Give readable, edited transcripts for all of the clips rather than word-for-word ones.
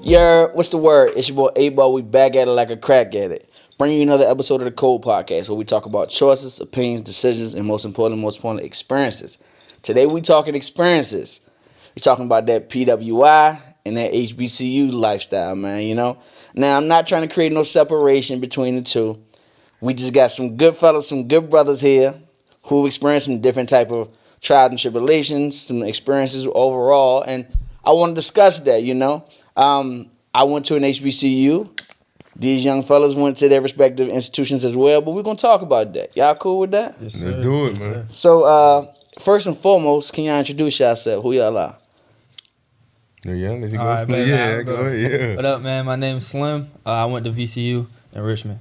What's the word? It's your boy A-Ball. We back at it like a crack at it. Bringing you another episode of the Code Podcast where we talk about choices, opinions, decisions, and most importantly, experiences. Today we talking experiences. We're talking about that PWI and that HBCU lifestyle, man, you know? Now, I'm not trying to create no separation between the two. We just got some good fellas, some good brothers here who've experienced some different type of trials and tribulations, some experiences overall, and I want to discuss that, you know? I went to an HBCU. These young fellas went to their respective institutions as well, but we're going to talk about that. Y'all cool with that? Yes, Let's do it, man. So, first and foremost, can y'all introduce yourself? Who y'all are? Yeah, let's go. All right, man, Yeah, go ahead. Yeah. What up, man? My name's Slim. I went to VCU in Richmond.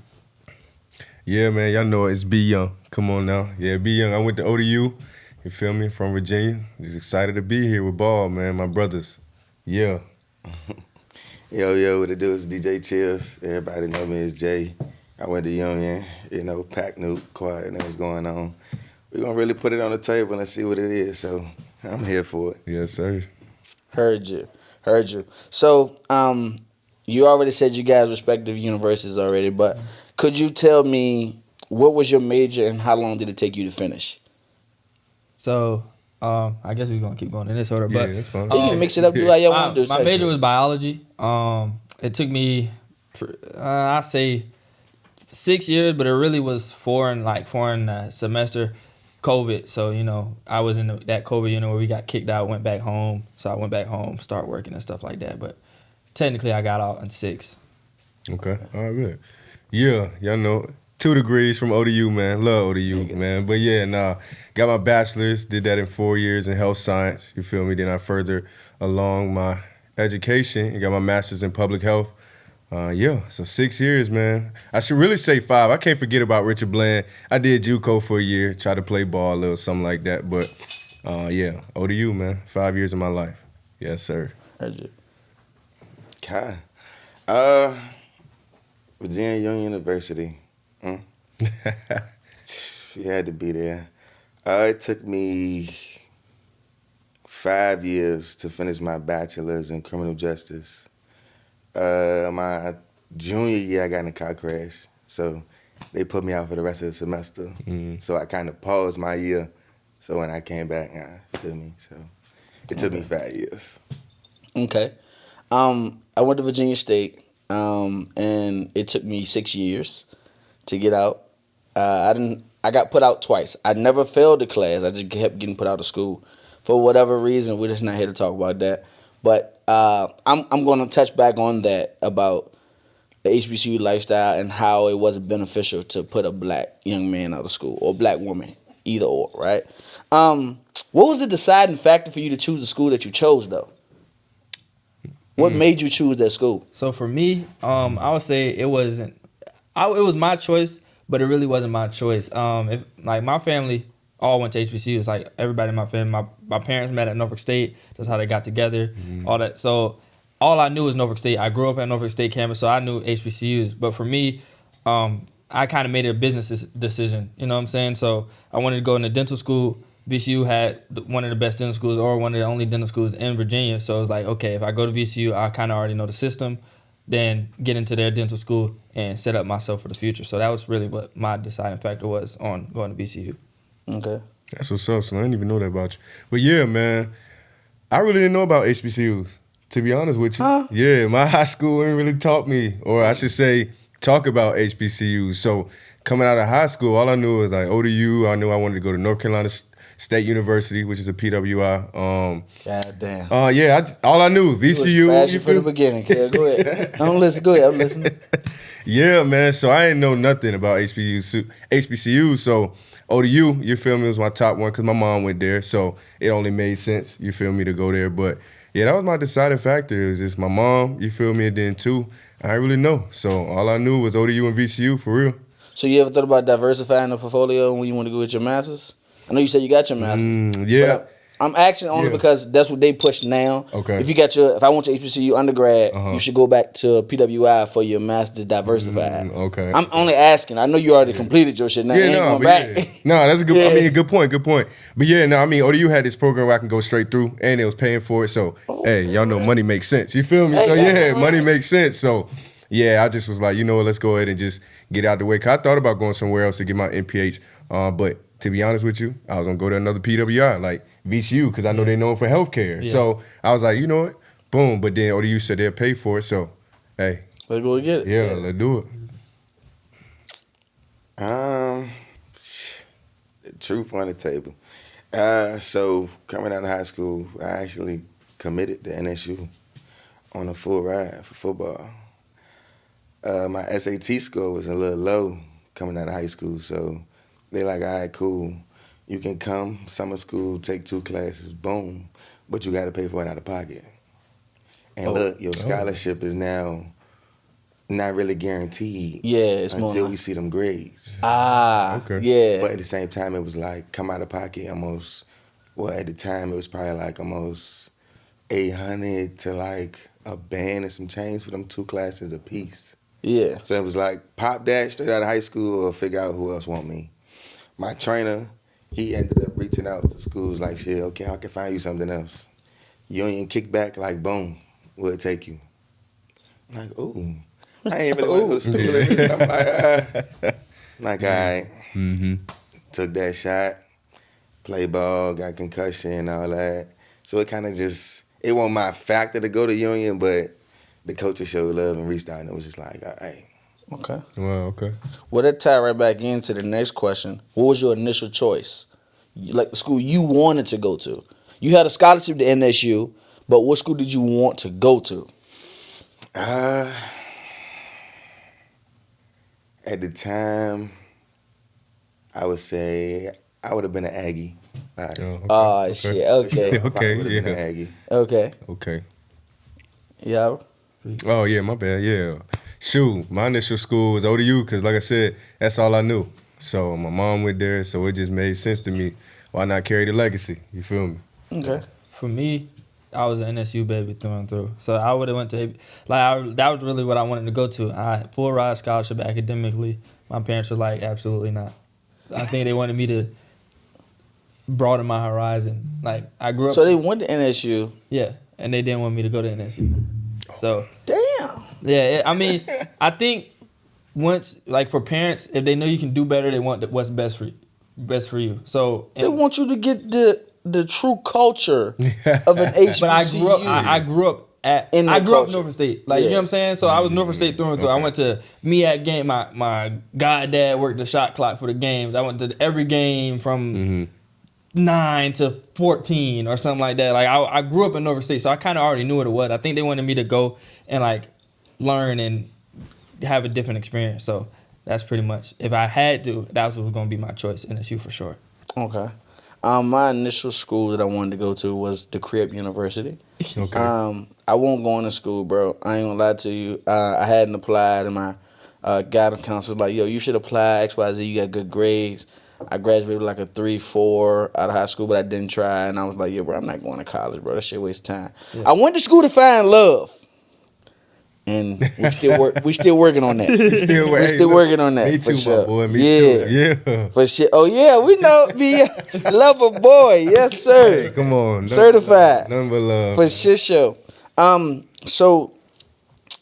Yeah, man, y'all know it's BYoung. Come on now. Yeah, BYoung. I went to ODU, you feel me, from Virginia. Just excited to be here with Ball, man, my brothers. Yeah. Yo, what it do is DJ Chillz. Everybody know me as Jay. I went to Union, Pack Nuke, quiet, and what's going on. We're going to really put it on the table and see what it is, so I'm here for it. Yes, sir. Heard you. So, you already said you guys' respective universities already, but could you tell me what was your major and how long did it take you to finish? So, I guess we're going to keep going in this order. Yeah, But that's fine. You can mix it up, do like y'all want to do. my major was biology. It took me, I say 6 years, but it really was foreign semester. COVID, so I was in that COVID where we got kicked out, went back home. So I went back home, start working and stuff like that. But technically, I got out in 6. Okay, all right, good. Yeah, y'all know, 2 degrees from ODU, man. Love ODU, man. But yeah, got my bachelor's, did that in 4 years in health science, you feel me? Then I further along my education and got my master's in public health. So 6 years, man. I should really say 5. I can't forget about Richard Bland. I did JUCO for a year, tried to play ball a little, something like that. But, ODU, man. 5 years of my life. Yes, sir. Kai. Virginia Young University. You had to be there. It took me 5 years to finish my bachelor's in criminal justice. My junior year, I got in a car crash, so they put me out for the rest of the semester. So I kind of paused my year. So when I came back, feel me? So it took me 5 years. Okay. I went to Virginia State, and it took me 6 years to get out. I got put out twice. I never failed the class. I just kept getting put out of school for whatever reason. We're just not here to talk about that. But I'm going to touch back on that about the HBCU lifestyle and how it wasn't beneficial to put a black young man out of school or black woman, either or, right? What was the deciding factor for you to choose the school that you chose, though? What made you choose that school? So for me, I would say it was my choice, but it really wasn't my choice. My family all went to HBCUs. Like everybody in my family, my parents met at Norfolk State. That's how they got together. All that. So all I knew was Norfolk State. I grew up at Norfolk State campus, so I knew HBCUs. But for me, I kind of made it a business decision. You know what I'm saying? So I wanted to go into dental school. VCU had one of the best dental schools, or one of the only dental schools in Virginia. So it was like, okay, if I go to VCU, I kind of already know the system. Then get into their dental school and set up myself for the future. So that was really what my deciding factor was on going to VCU. Okay. That's what's up, son. I didn't even know that about you. But yeah, man, I really didn't know about HBCUs, to be honest with you. Huh? Yeah, my high school didn't really taught me, or I should say, talk about HBCUs. So coming out of high school, all I knew was like ODU. I knew I wanted to go to North Carolina State University, which is a PWI. God damn. All I knew, VCU. You was from the beginning, kid. Go ahead. I'm listening. Go ahead. I'm listening. Yeah, man. So I didn't know nothing about HBCU. So ODU, you feel me, was my top one because my mom went there. So it only made sense, you feel me, to go there. But yeah, that was my deciding factor. It was just my mom, you feel me, and then too, I didn't really know. So all I knew was ODU and VCU for real. So you ever thought about diversifying the portfolio when you want to go get your master's? I know you said you got your master's. Yeah. I'm asking only Yeah. because that's what they push now. Okay. If I went to HBCU undergrad, you should go back to PWI for your master's diversified. Okay. I'm only asking. I know you already completed your shit. Now you ain't going back. Yeah. No, that's a good. I Yeah. mean, good point. But yeah, no, I mean, ODU had this program where I can go straight through, and it was paying for it. So, hey, y'all know money makes sense. You feel me? Hey, So that's yeah, right. money makes sense. So, yeah, I just was like, you know what? Let's go ahead and just get out the way. Cause I thought about going somewhere else to get my MPH, but to be honest with you, I was gonna go to another PWI like VCU because I know they're known for healthcare. Yeah. So I was like, you know what? Boom. But then ODU said they'll pay for it. So, hey, Let's go get it. yeah, let's do it. The truth on the table. So coming out of high school, I actually committed to NSU on a full ride for football. My SAT score was a little low coming out of high school, so they like, all right, cool. You can come summer school, take 2 classes, boom, but you got to pay for it out of pocket. And look, your scholarship is now not really guaranteed. Yeah, it's more until like- we see them grades. Okay. Yeah. But at the same time, it was like come out of pocket almost. Well, at the time, it was probably like almost 800 to like a band and some change for them 2 classes a piece. Yeah. So it was like pop that straight out of high school or figure out who else want me. My trainer, he ended up reaching out to schools like, shit, okay, I can find you something else. Union kickback, like boom, we'll take you. I'm like, ooh. I ain't really want to go to school. I'm like, all right. Took that shot, play ball, got concussion and all that. So it kind of just, it wasn't my factor to go to Union, but the coaches showed love and reached out and it was just like, all right. Okay. Well, okay. Well, that tie right back into the next question. What was your initial choice? Like the school you wanted to go to? You had a scholarship to NSU, but what school did you want to go to? At the time, I would say I would have been an Aggie. Like, Oh, shit. Okay. Okay, I would have been an yeah. Aggie. Okay. Okay. Yeah. Oh yeah, my bad. Yeah, shoot, my initial school was ODU because, like I said, that's all I knew. So my mom went there, so it just made sense to me. Why not carry the legacy? You feel me? Okay. For me, I was an NSU baby through and through. So I would have went to that was really what I wanted to go to. I had full ride scholarship academically. My parents were like, absolutely not. I think they wanted me to broaden my horizon. Like I grew up. So they went to NSU. Yeah, and they didn't want me to go to NSU. So Damn. yeah, I mean, I think once like for parents, if they know you can do better, they want what's best for you. So They want you to get the true culture of an HBCU. But I grew up In I the grew up culture. Norfolk State. Like you know what I'm saying? So I was Norfolk State through and through. I went to MEAC game. My goddad worked the shot clock for the games. I went to every game from 9 to 14 or something like that. Like I grew up in Norfolk State, so I kind of already knew what it was. I think they wanted me to go and like learn and have a different experience. So that's pretty much, if I had to, that was going to be my choice, NSU for sure. Okay. My initial school that I wanted to go to was the Crib University. Okay. I won't go into school, bro. I ain't gonna lie to you. I hadn't applied, and my guidance counselor was like, yo, you should apply XYZ. You got good grades. I graduated with like a 3.4 out of high school, but I didn't try. And I was like, yeah, bro, I'm not going to college, bro. That shit wastes time. Yeah. I went to school to find love. And we still working on that. We're still working on that. Me for too, sure. my boy. Me too. Yeah. For sure. Oh yeah, we know. Be a lover boy. Yes, sir. Hey, come on. Certified. Nothing but love. For shit show. So,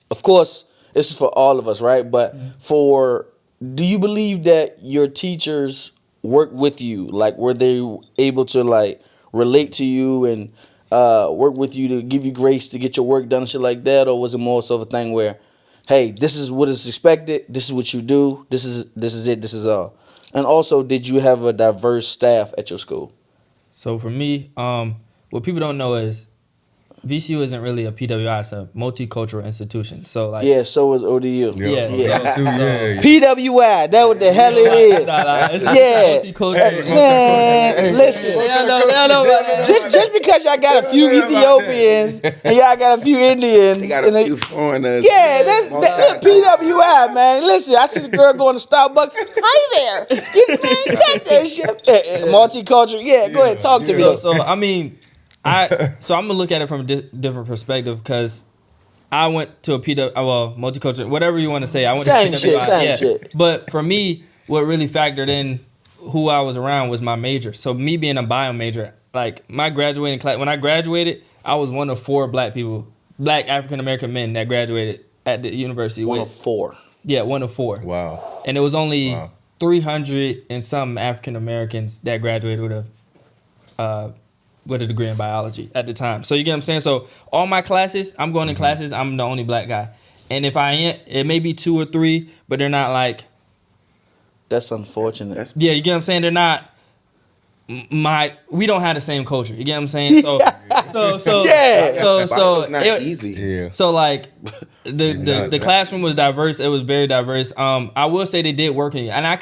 of course, this is for all of us, right? But do you believe that your teachers work with you? Like, were they able to like relate to you and work with you to give you grace to get your work done and shit like that, or was it more so of a thing where, hey, this is what is expected, this is what you do, this is it, this is all? And also, did you have a diverse staff at your school? So for me, what people don't know is VCU isn't really a PWI, it's a multicultural institution. So like, Yeah, so is ODU. Yeah. Yeah. PWI, that what the hell it is. It's Yeah. multicultural. Man, listen. They don't know about that. Just because y'all got a few Ethiopians and y'all got a few Indians. They got and a few foreigners. yeah, that's PWI, man. Listen, I see the girl going to Starbucks. Hi there. You man, got that shit. Multicultural. Yeah, go ahead, talk to me. So I mean, I'm gonna look at it from a different perspective because I went to a multicultural, whatever you want to say. I went Same to shit, PWI, same shit. But for me, what really factored in who I was around was my major. So me being a bio major, like my graduating class, when I graduated, I was one of 4 black African American men that graduated at the university. One of 4. Yeah, one of 4. Wow. And it was only 300 and some African Americans that graduated with a degree in biology at the time. So you get what I'm saying? So all my classes, I'm going in classes, I'm the only black guy. And if I ain't, it may be 2 or 3, but they're not like... That's unfortunate. Yeah, you get what I'm saying? They're not... We don't have the same culture. You get what I'm saying? So It's not easy. Yeah. So like the classroom was diverse. It was very diverse. I will say they did work in it, and I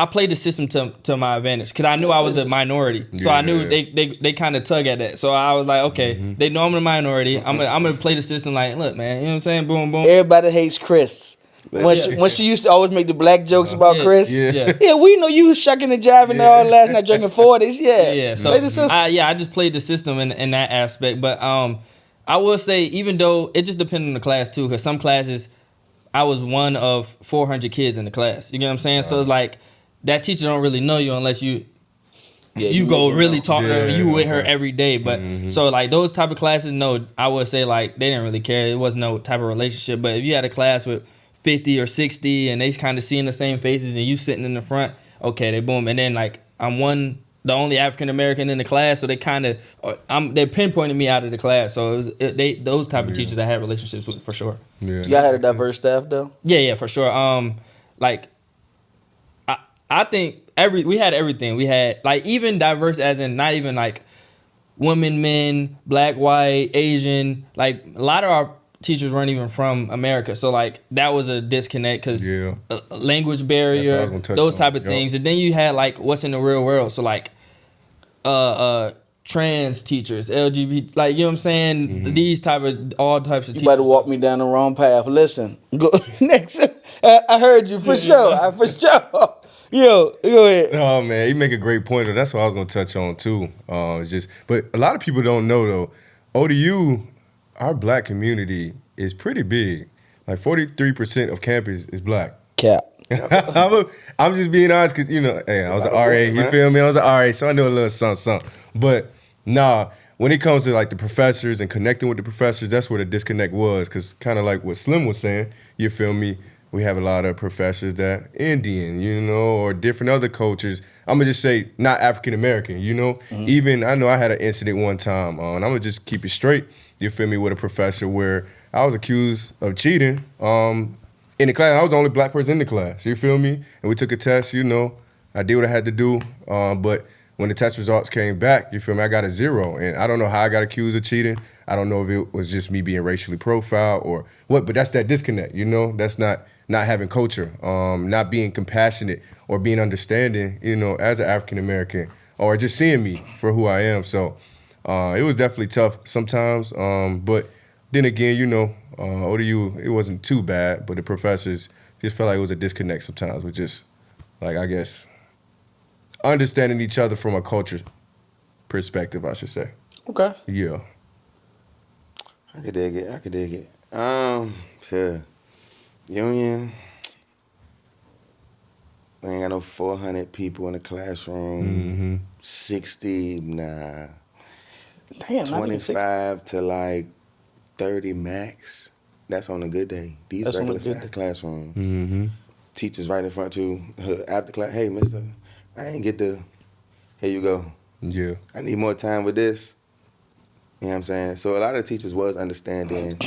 played the system to my advantage because I knew I was the minority. So I knew they kind of tug at that. So I was like, okay, they know I'm the minority. I'm gonna play the system like, look, man, you know what I'm saying? Boom, boom. Everybody hates Chris. When she used to always make the black jokes about Chris. Yeah, we know you was shucking and jiving all last night drinking 40s. Yeah. So play the system. I just played the system in that aspect. But I will say, even though it just depended on the class too, because some classes I was one of 400 kids in the class. You get what I'm saying? So it's like that teacher don't really know you unless you go really talk to her. You with her every day. But so like those type of classes, no, I would say like they didn't really care. It wasn't no type of relationship. But if you had a class with 50 or 60 and they kind of seeing the same faces and you sitting in the front, okay, they boom. And then like I'm the only African American in the class, so they kind of they pinpointed me out of the class. So those type of teachers I had relationships with for sure. Yeah. Y'all had a diverse staff though? Yeah, for sure. Like I think we had everything. We had like even diverse as in not even like women, men, black, white, Asian. Like a lot of our teachers weren't even from America, so like that was a disconnect because language barrier, those type of things. And then you had like what's in the real world, so like trans teachers, LGBT, like you know what I'm saying. These all types of teachers. You better walk me down the wrong path. Listen, go next. I heard you for sure. For sure. Yo, go ahead. Oh man, you make a great point. That's what I was gonna touch on too. But a lot of people don't know though. ODU. Our black community is pretty big. Like 43% of campus is black. Cap. I'm just being honest because, hey, I was an RA. You feel me? I was an RA, so I know a little something. But nah, when it comes to like the professors and connecting with the professors, that's where the disconnect was. Because kind of like what Slim was saying, you feel me? We have a lot of professors that Indian, or different other cultures. I'm going to just say not African-American, Even, I know I had an incident one time, and I'm going to just keep it straight, you feel me, with a professor where I was accused of cheating in the class. I was the only black person in the class, you feel me? And we took a test, I did what I had to do, but when the test results came back, you feel me, I got a 0. And I don't know how I got accused of cheating. I don't know if it was just me being racially profiled or what, but that's that disconnect, That's not having culture, not being compassionate or being understanding, as an African-American or just seeing me for who I am. So it was definitely tough sometimes. But then again, ODU, it wasn't too bad, but the professors just felt like it was a disconnect sometimes with just, like, I guess, understanding each other from a culture perspective, I should say. Okay. Yeah. I could dig it. Sure. Union, we ain't got no 400 people in the classroom. 60, nah. Damn, 25 to like 30 max. That's on a good day. These regular size classrooms. Teachers right in front too. After class, hey, mister, I ain't get the, here you go. Yeah. I need more time with this. You know what I'm saying? So a lot of the teachers was understanding.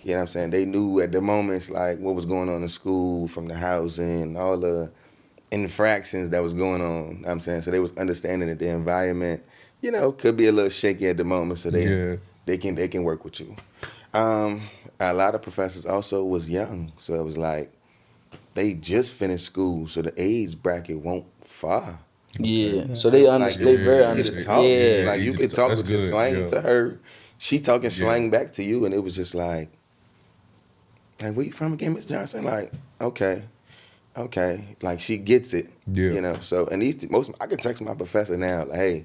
You know what I'm saying? They knew at the moments, like, what was going on in school, from the housing, all the infractions that was going on. You know what I'm saying? So they was understanding that the environment, could be a little shaky at the moment. So they they can work with you. A lot of professors also was young, so it was like they just finished school, so the age bracket won't far. Yeah. So they understand. They very Easy to understand. talk. Yeah. Like you easy could to talk That's with your good, slang yeah. to her. She talking slang back to you, and it was just like, where you from again, Miss Johnson? Like, okay. Like she gets it. Yeah. You know. So and I can text my professor now. Like, hey,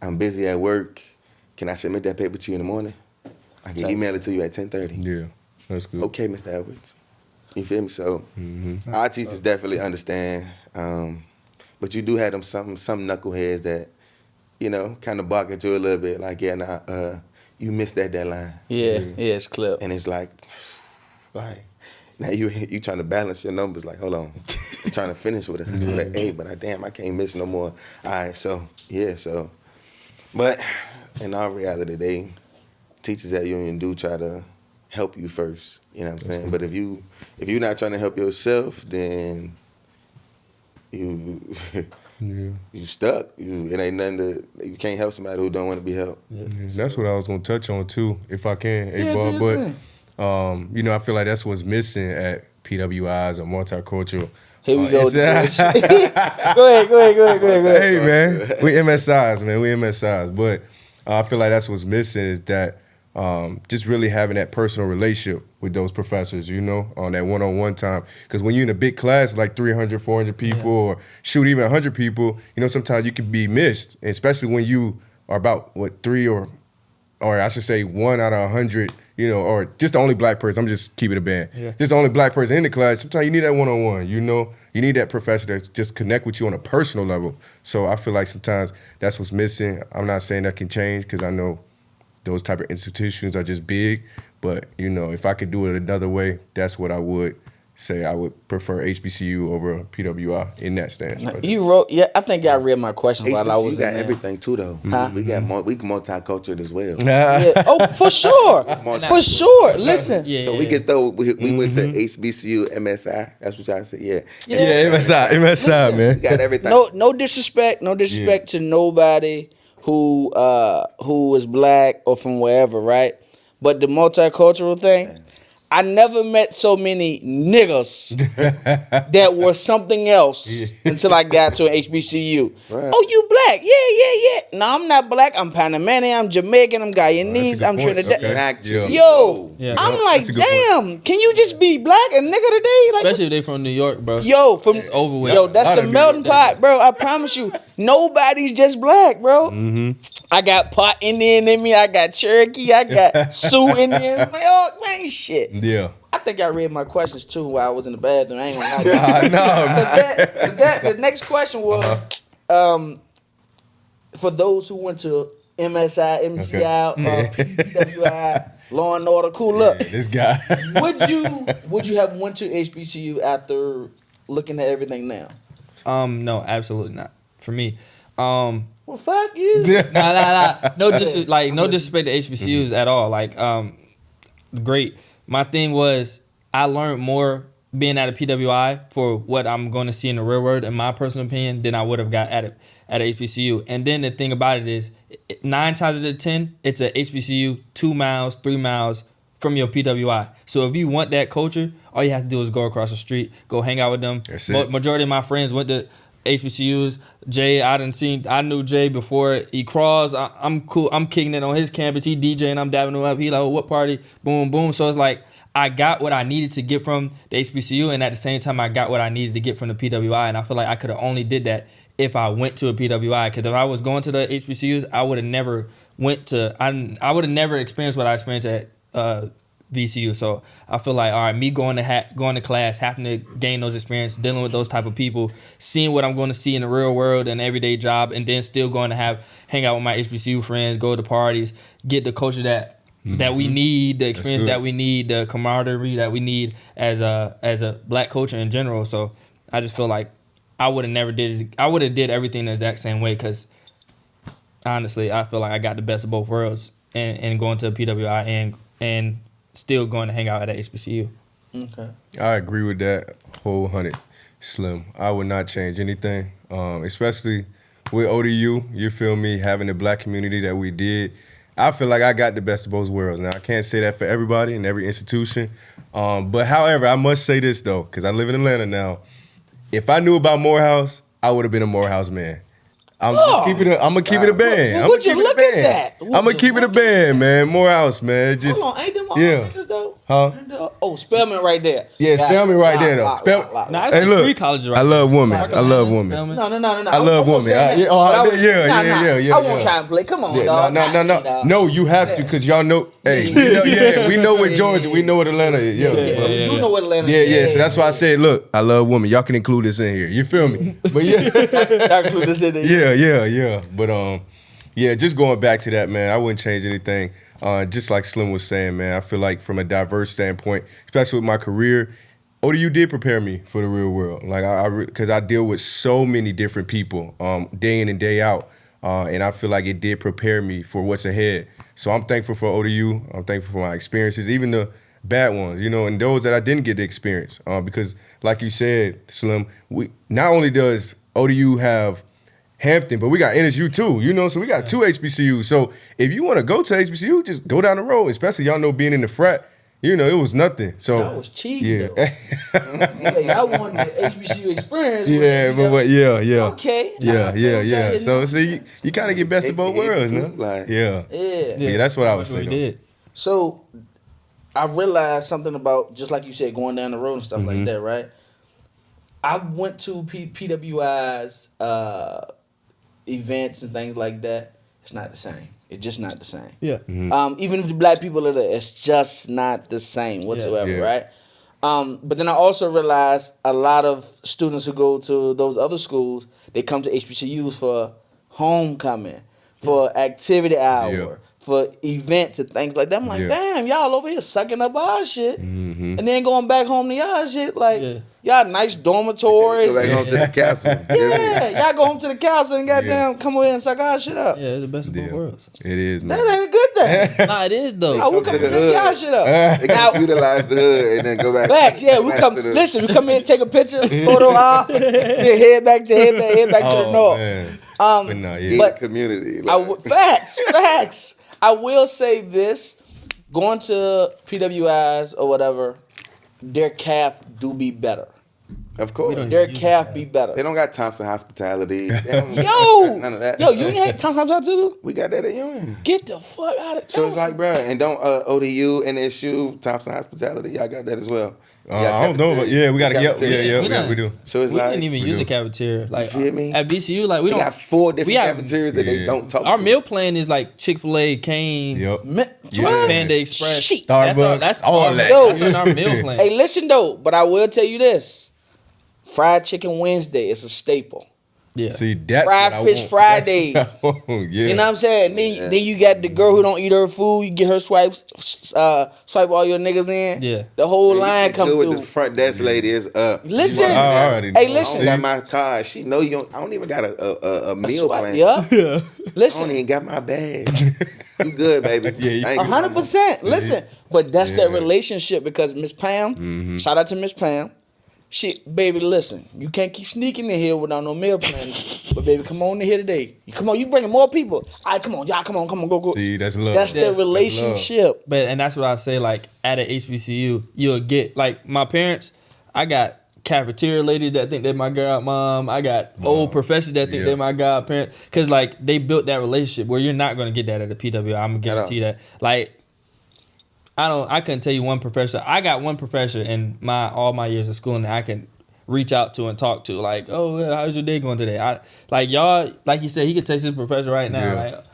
I'm busy at work. Can I submit that paper to you in the morning? I can email it to you at 10:30. Yeah, that's good. Okay, Mr. Edwards. You feel me? So our teachers definitely understand. But you do have them some knuckleheads that, you know, kind of bark at you a little bit. Like, you missed that deadline. Yeah. It's clip. And it's like now you trying to balance your numbers. Like, hold on, I'm trying to finish with an A, but I can't miss no more. All right, so. But in all reality, teachers at Union do try to help you first. You know what I'm saying? But if you're not trying to help yourself, then you stuck. It ain't nothing you can't help somebody who don't want to be helped. Yeah, that's what I was gonna touch on too, if I can, A-Ball. But you know, I feel like that's what's missing at PWIs or multicultural. Here we go. Go ahead. Hey man, we MSIs, but I feel like that's what's missing is that just really having that personal relationship with those professors, you know, on that one-on-one time. Because when you're in a big class, like 300, 400 people, or shoot, even 100 people, you know, sometimes you can be missed, especially when you are about, three or I should say 1 out of 100, you know, or just the only black person. I'm just keeping it a band. Yeah. Just the only black person in the class. Sometimes you need that one-on-one, you know. You need that professor that just connect with you on a personal level. So I feel like sometimes that's what's missing. I'm not saying that can change because I know those type of institutions are just big. But, you know, if I could do it another way, that's what I would say. I would prefer HBCU over PWI in that stance. You wrote, I think y'all read my question while I was got in there. everything too, though. Huh? We multicultural as well. Yeah. Oh, for sure. Listen. So we could throw. We went to HBCU, MSI. That's what y'all said. Yeah, MSI, man. We got everything. No disrespect to nobody who is black or from wherever, right? But the multicultural thing, I never met so many niggas that were something else until I got to an HBCU. Right. Oh, you black? Yeah. No, I'm not black. I'm Panamanian. I'm Jamaican. I'm Guyanese. I'm Trinidad. Okay. Yo, I'm like, damn. Can you just be black and nigga today? Like, especially if they from New York, bro. Yo, it's over with. Yo, that's the melting pot, bro. I promise you, nobody's just black, bro. I got pot Indian in me. I got Cherokee. I got Sioux Indian. Man, shit. Yeah. I think I read my questions too while I was in the bathroom. I ain't gonna lie. The next question was, for those who went to MSI, MCI, PWI, Law and Order, cool up. This guy. Would you have went to HBCU after looking at everything now? No, absolutely not. For me. Well, fuck you. Nah. No disrespect to HBCUs at all. Like, great. My thing was I learned more being at a PWI for what I'm going to see in the real world, in my personal opinion, than I would have got at HBCU. And then the thing about it is, 9 times out of 10, it's a HBCU 2 miles, 3 miles from your PWI. So if you want that culture, all you have to do is go across the street, go hang out with them. That's it. Majority of my friends went to HBCUs. Jay, I knew Jay before he crossed. I'm cool. I'm kicking it on his campus. He DJing. I'm dabbing him up. He like, oh, what party? Boom, boom. So it's like I got what I needed to get from the HBCU, and at the same time, I got what I needed to get from the PWI. And I feel like I could have only did that if I went to a PWI. Because if I was going to the HBCUs, I would have never I would have never experienced what I experienced at VCU. So I feel like, all right, me going to class, having to gain those experiences, dealing with those type of people, seeing what I'm going to see in the real world and everyday job, and then still going to hang out with my HBCU friends, go to parties, get the culture that we need, the experience that we need, the camaraderie that we need as a black culture in general. So I just feel like I would have did everything the exact same way, because honestly, I feel like I got the best of both worlds and going to a PWI and still going to hang out at a HBCU. Okay. I agree with that whole 100, Slim. I would not change anything, especially with ODU, you feel me, having the black community that we did. I feel like I got the best of both worlds. Now I can't say that for everybody in every institution, but however, I must say this though, because I live in Atlanta now. If I knew about Morehouse, I would have been a Morehouse man. I'm gonna keep it a band. Would you look at that? I'm gonna keep it a band, man. Morehouse, man. Just Hold on, ain't them all yeah. niggas though? Huh? Oh, Spelman right there. Yeah, Spelman right there though. Nah, it's Hey, like look, 3 colleges right I love women. there. I love women. Spelman. No. I love women. Yeah. I won't try and play. Come on, dog. No. No, you have to, because y'all know. Hey, we know what Georgia, we know what Atlanta is. You know what Atlanta Yeah. So that's why I said, look, I love women. Y'all can include this in here. You feel me? But yeah. Y'all include this in there. Yeah. But yeah, just going back to that, man, I wouldn't change anything. Just like Slim was saying, man, I feel like from a diverse standpoint, especially with my career, ODU did prepare me for the real world. Like because I deal with so many different people day in and day out, and I feel like it did prepare me for what's ahead. So I'm thankful for ODU. I'm thankful for my experiences, even the bad ones, and those that I didn't get to experience. Because, like you said, Slim, we not only does ODU have Hampton, but we got NSU too, so we got 2 HBCUs. So if you want to go to HBCU, just go down the road, especially y'all know being in the frat, it was nothing. So That was cheap, though. I wanted the HBCU experience. Yeah, yeah. Okay. Yeah. So see, you kind of get best of both worlds, man. Yeah, that's what I was saying. So I realized something about, just like you said, going down the road and stuff like that, right? I went to PWI's events and things like that. It's not the same. It's just not the same. Yeah. Even if the black people are there, it's just not the same whatsoever, right? But then I also realized a lot of students who go to those other schools, they come to HBCUs for homecoming, for activity hour, for events and things like that. I'm like, damn, y'all over here sucking up our shit, and then going back home to y'all shit. Like, y'all nice dormitories. Go back home to the castle. Y'all go home to the castle and goddamn come over here and suck our shit up. Yeah, it's the best of both worlds. It is, man. That ain't a good thing. Nah, it is though. Nah, we come to drink y'all shit up. They can utilize the hood and then go back. Facts, yeah. We come. Listen, we come in, take a picture, photo op, then head back to the north. Man. But community. Facts. I will say this: going to PWIs or whatever, their CAF do be better. Of course. Their CAF be better. They don't got Thompson Hospitality. None of that. Yo, you ain't had Thompson Hospitality? We got that at Union. Get the fuck out of. So it's like, bro, and don't ODU, NSU, Thompson Hospitality, y'all got that as well. I don't know, but we got to get. We do. So it's we like, didn't even use the cafeteria. Like, you feel me? At BCU, like we don't. got 4 different cafeterias that they don't talk to. Our meal plan is like Chick-fil-A, Cane's, Panda Express, Shit. Starbucks, that's all that. That's on our meal plan. Hey, listen though, but I will tell you this: Fried Chicken Wednesday is a staple. Yeah. See, that's Fried what I Fish want. Fridays. Yeah. You know what I'm saying? Then you got the girl who don't eat her food. You get her swipe all your niggas in. Yeah. The whole Man, line come good through. with the front desk lady is up. Listen, I already hey, know. listen. I don't got my card. She know you don't. I don't even got a meal Swipe, plan. yeah. I don't Listen, even got my bag. You good, baby? Thank you. 100%. Listen, but that's that relationship because Miss Pam. Shout out to Miss Pam. Baby, listen, you can't keep sneaking in here without no meal plan. But baby, come on in here today. You bringing more people. All right, come on, y'all, come on, go. See, that's love. That's their relationship. And that's what I say. Like at a HBCU, you'll get like my parents. I got cafeteria ladies that think they're my godmom. I got old professors that think they're my godparents. Cause like they built that relationship where you're not gonna get that at the PWI. I'm gonna guarantee that. Like. I couldn't tell you one professor. I got one professor in all my years of school that I can reach out to and talk to. Like, oh, how's your day going today? Y'all, like you said, he could text his professor right now. Like,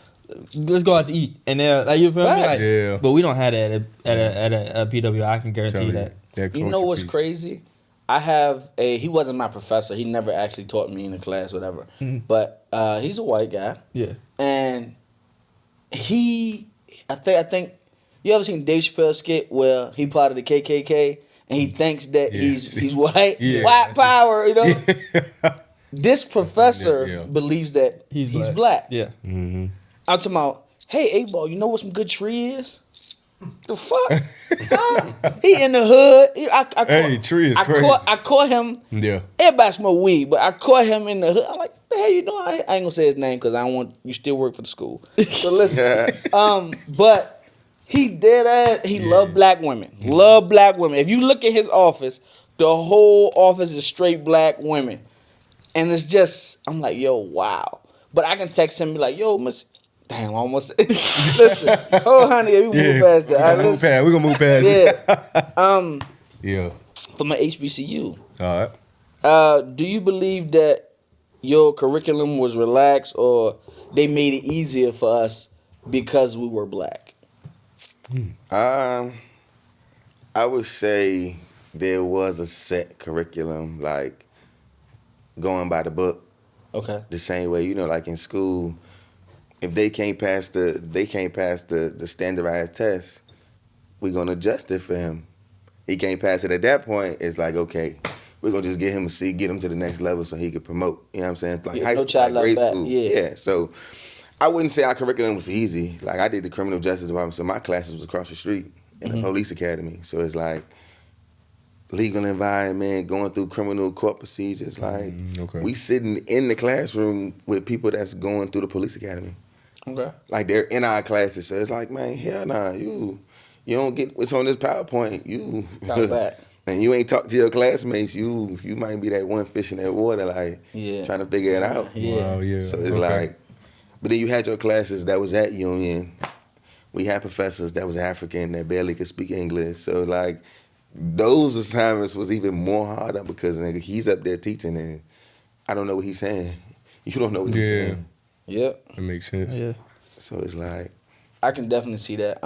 let's go out to eat. And they're like, you feel me? Like, but we don't have that at a PWI. I can guarantee you that. You know what's crazy? I have he wasn't my professor. He never actually taught me in the class, whatever. But he's a white guy. Yeah. And I think. You ever seen Dave Chappelle's skit where he part of the KKK and he thinks that he's white? Yeah. White power, This professor believes that he's black. Yeah. I'm talking about, hey, A-Ball, you know what some good tree is? The fuck? Huh? He in the hood. Hey, Tree is crazy. I caught him. Yeah. Everybody smoke weed, but I caught him in the hood. I'm like, the hell you doing? I ain't gonna say his name because I don't want you still work for the school. So listen, but he did that. He loved black women. Love black women. If you look at his office, the whole office is straight black women, and it's just I'm like, yo, wow. But I can text him and be like, yo, Miss. Damn, almost. Listen, oh honey, we move past that. We gonna move past it. Yeah. For my HBCU. All right. Do you believe that your curriculum was relaxed or they made it easier for us because we were black? I would say there was a set curriculum, like going by the book. Okay. The same way, like in school, if they can't pass the standardized test, we're gonna adjust it for him. He can't pass it at that point. It's like, okay, we're gonna just get him a C, get him to the next level so he can promote. You know what I'm saying? Like high no school, child like grade left back. school. Yeah. So I wouldn't say our curriculum was easy. Like I did the criminal justice department, so my classes was across the street in the police academy. So it's like legal environment, going through criminal court procedures. Like we sitting in the classroom with people that's going through the police academy. Okay. Like they're in our classes. So it's like, man, hell nah, you don't get what's on this PowerPoint. You Got back. and you ain't talk to your classmates. You might be that one fish in that water, like trying to figure it out. Yeah. Wow, yeah. So it's like, but then you had your classes that was at Union. We had professors that was African that barely could speak English. So like those assignments was even more harder because nigga, he's up there teaching and I don't know what he's saying. You don't know what he's saying. Yep. That makes sense. Yeah. So it's like I can definitely see that.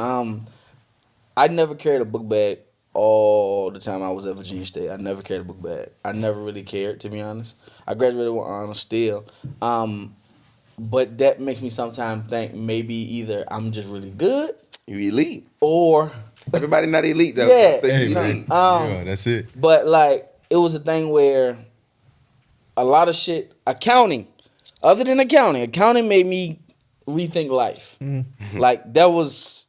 I never carried a book bag all the time I was at Virginia State. I never carried a book bag. I never really cared, to be honest. I graduated with honors still. But that makes me sometimes think maybe either I'm just really good you elite. or Everybody not elite though. Yeah. So Hey, you man. elite. Yeah, that's it. But like it was a thing where a lot of shit accounting, other than accounting made me rethink life. Like that was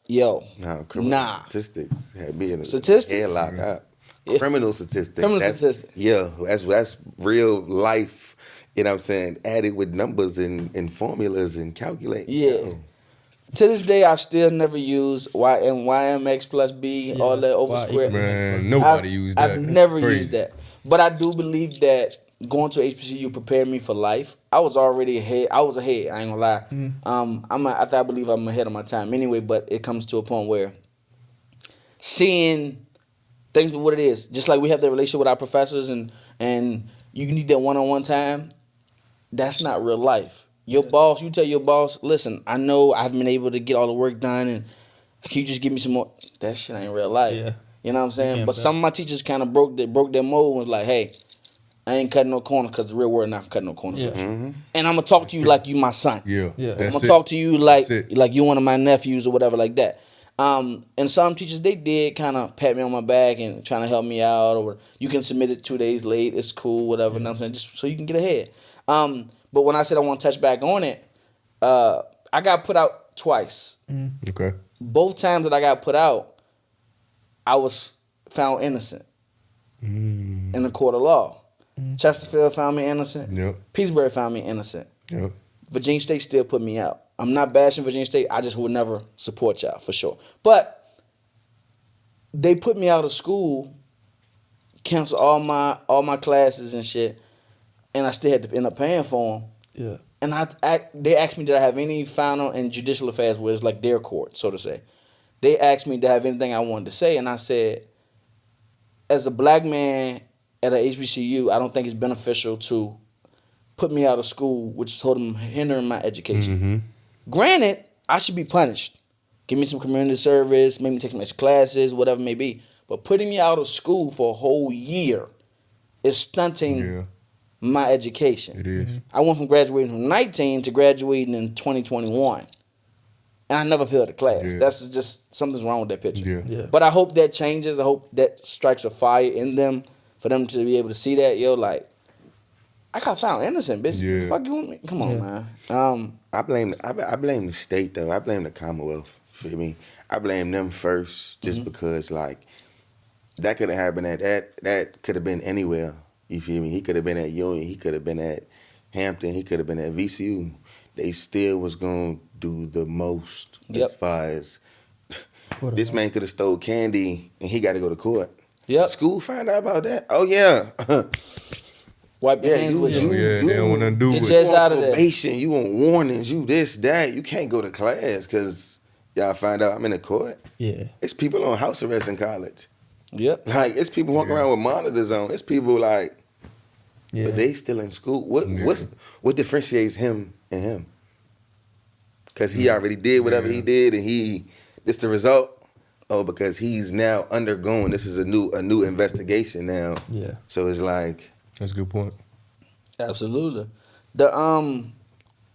Criminal statistics had me in a Statistics? headlock up. Yeah. Criminal statistics. Criminal that's, statistics. Yeah, that's real life. You know what I'm saying? Added with numbers and formulas and calculate. Yeah. To this day, I still never use YMX plus B, all that over square. Man, nobody used that. I've never Crazy. used that. But I do believe that going to HBCU prepared me for life. I was already ahead. I was ahead. I ain't gonna lie. I believe I'm ahead of my time anyway. But it comes to a point where seeing things for what it is, just like we have the relationship with our professors, and you need that one-on-one time. That's not real life. Your boss, you tell your boss, listen, I know I haven't been able to get all the work done, and can you just give me some more? That shit ain't real life. Yeah. You know what I'm saying? But some of my teachers kind of broke their mold and was like, hey, I ain't cutting no corners because the real word not cutting no corners. Yeah. And I'm going to talk to you like you my son. Yeah. Yeah. I'm That's going to it. talk to you like That's it. you one of my nephews or whatever like that. And some teachers, they did kind of pat me on my back and trying to help me out, or you can submit it 2 days late. It's cool, whatever. You know what I'm saying? Just so you can get ahead. But when I said I want to touch back on it, I got put out twice. Okay. Both times that I got put out, I was found innocent in the court of law. Chesterfield found me innocent. Yep. Pittsburgh found me innocent. Yep. Virginia State still put me out. I'm not bashing Virginia State. I just would never support y'all for sure. But they put me out of school, canceled all my classes and shit, and I still had to end up paying for them. Yeah. And they asked me, did I have any final and judicial affairs where it's like their court, so to say. They asked me, did I have anything I wanted to say? And I said, as a black man at a HBCU, I don't think it's beneficial to put me out of school, which is hindering my education. Granted, I should be punished. Give me some community service, make me take some extra classes, whatever it may be. But putting me out of school for a whole year is stunting my education. It is. I went from graduating from 19 to graduating in 2021. And I never failed a class. Yeah. That's just, something's wrong with that picture. Yeah. Yeah. But I hope that changes. I hope that strikes a fire in them for them to be able to see that. Like, I got found innocent, bitch. Yeah. Fuck you want me? Come on, man. I blame the state though. I blame the Commonwealth. Feel me? I blame them first, just because like that could have happened at that could have been anywhere. You feel me? He could have been at Union. He could have been at Hampton. He could have been at VCU. They still was gonna do the most Yep. as far as What this a- man could have stole candy and he got to go to court. Yep. School find out about that. Oh yeah. Wipe your Yeah, hands you- with Oh, you. yeah, they don't want nothing to do Get with your it. ass out of there. Probation, you want warnings, you this, that. You can't go to class because y'all find out I'm in the court. Yeah. It's people on house arrest in college. Yep. Like, it's people walking Yeah. around with monitors on. It's people like, Yeah. but they still in school. What differentiates him and him? Because he already did whatever he did, and this the result. Oh, because he's now undergoing. This is a new investigation now. Yeah. So it's like, That's a good point. Absolutely.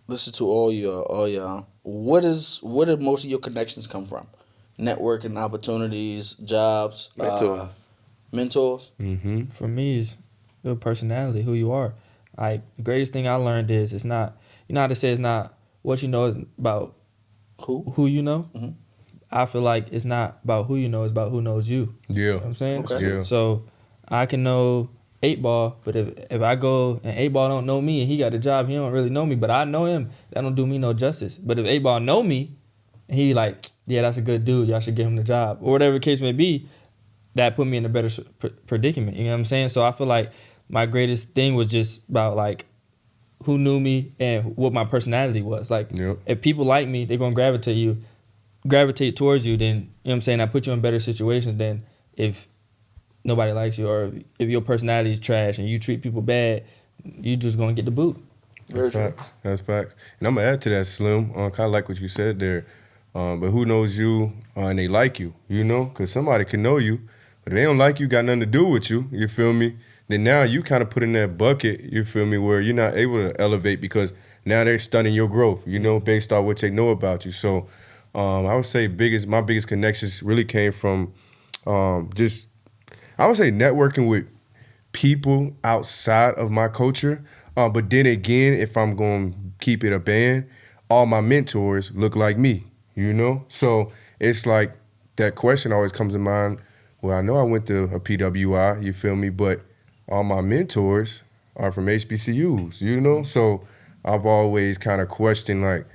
Listen to all y'all. Where do most of your connections come from? Networking opportunities, jobs, mentors. mentors. Mm-hmm. For me, it's your personality, who you are. Like, the greatest thing I learned is it's not, you know how to say it's not what you know, is about who you know. Mhm. I feel like it's not about who you know, it's about who knows you. Yeah. You know what I'm saying? Okay. Yeah. So I can know 8Ball, but if I go and 8Ball don't know me and he got a job, he don't really know me, but I know him, that don't do me no justice. But if 8Ball know me and he like, yeah, that's a good dude, y'all should give him the job, or whatever the case may be, that put me in a better predicament. You know what I'm saying? So I feel like my greatest thing was just about like who knew me and what my personality was. Like, Yep. if people like me, they're gonna gravitate towards you. Then, you know what I'm saying, I put you in better situations than if nobody likes you, or if your personality is trash and you treat people bad, you just gonna get the boot. Very That's true. facts. That's facts. And I'm gonna add to that, Slim. Kind of like what you said there. But who knows you and they like you, you know? Because somebody can know you, but if they don't like you, got nothing to do with you, you feel me? Then now you kind of put in that bucket, you feel me, where you're not able to elevate because now they're stunning your growth, you know, based on what they know about you. So I would say my biggest connections really came from just, I would say, networking with people outside of my culture. But then again, if I'm going to keep it a band, all my mentors look like me, you know? So it's like that question always comes to mind. Well, I know I went to a PWI, you feel me? But all my mentors are from HBCUs, you know? So I've always kind of questioned like,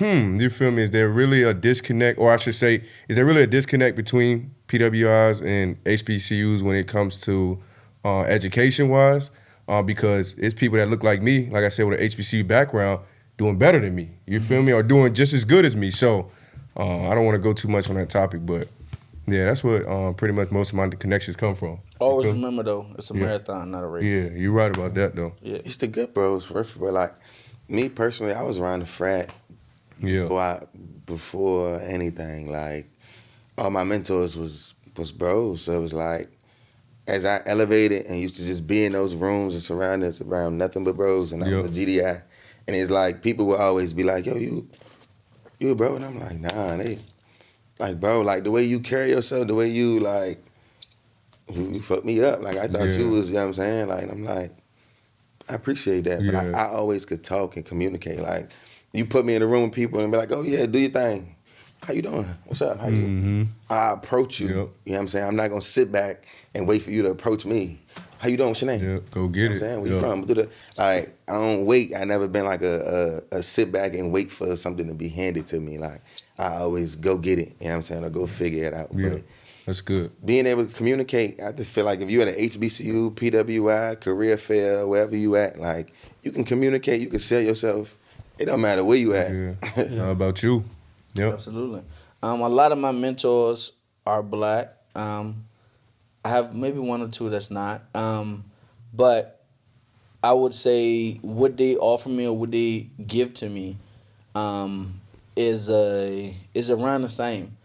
you feel me? Is there really a disconnect, or I should say, is there really a disconnect between PWIs and HBCUs when it comes to education-wise? Because it's people that look like me, like I said, with an HBCU background, doing better than me, you feel me? Or doing just as good as me. So I don't want to go too much on that topic, but yeah, that's what pretty much most of my connections come from. Always You feel me? remember though, it's a marathon, not a race. Yeah, you're right about that though. Yeah. It's the good bros first of all. Like me personally, I was around the frat Yeah. before anything. Like all my mentors was bros. So it was like as I elevated and used to just be in those rooms and surround us around nothing but bros, and I was a GDI. And it's like people would always be like, yo, you a bro? And I'm like, nah, they like, bro, like the way you carry yourself, the way you like you fucked me up. Like I thought you was, you know what I'm saying? Like I'm like, I appreciate that. But Yeah. I always could talk and communicate. Like you put me in a room with people and be like, oh yeah, do your thing. How you doing? What's up? How you? Mm-hmm. I approach you. Yep. You know what I'm saying? I'm not gonna sit back and wait for you to approach me. How you doing? What's your name? Yeah, go You get know what I'm it. saying? Where Yeah. you from? Like, I don't wait. I never been like a sit back and wait for something to be handed to me. Like, I always go get it. You know what I'm saying? Or go figure it out. Yeah, But that's good. being able to communicate, I just feel like if you're at an HBCU, PWI, career fair, wherever you at, like, you can communicate, you can sell yourself. It don't matter where you at. Yeah. How about you? Yep. Absolutely. A lot of my mentors are black. I have maybe one or two that's not. But I would say what they offer me or what they give to me is around the same.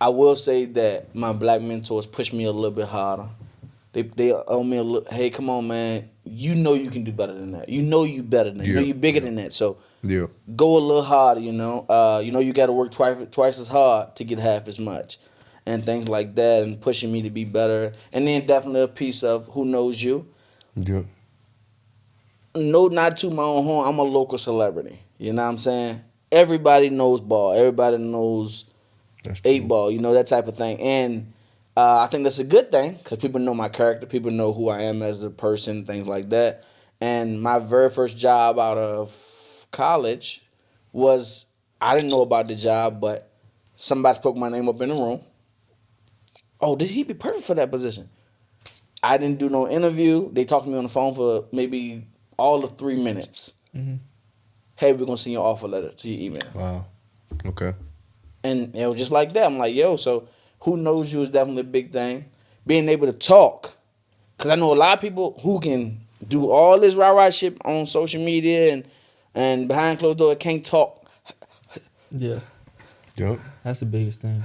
I will say that my black mentors push me a little bit harder. They owe me a little. Hey, come on, man. You know you can do better than that. You know you better than that. You know Yeah. you bigger than that. So Yeah. go a little harder. You know you got to work twice as hard to get half as much, and things like that, and pushing me to be better. And then definitely a piece of who knows you. Yeah. No, not to my own horn. I'm a local celebrity. You know what I'm saying? Everybody knows ball. Everybody knows 8 Ball, that type of thing. And I think that's a good thing because people know my character, people know who I am as a person, things like that. And my very first job out of college was, I didn't know about the job, but somebody spoke my name up in the room. Oh, did he be perfect for that position? I didn't do no interview. They talked to me on the phone for maybe all of 3 minutes. Mm-hmm. Hey, we're going to send your offer letter to your email. Wow. Okay. And it was just like that. I'm like, yo, so who knows you is definitely a big thing. Being able to talk. Because I know a lot of people who can do all this rah-rah shit on social media and behind closed doors can't talk. Yeah. Yep. That's the biggest thing.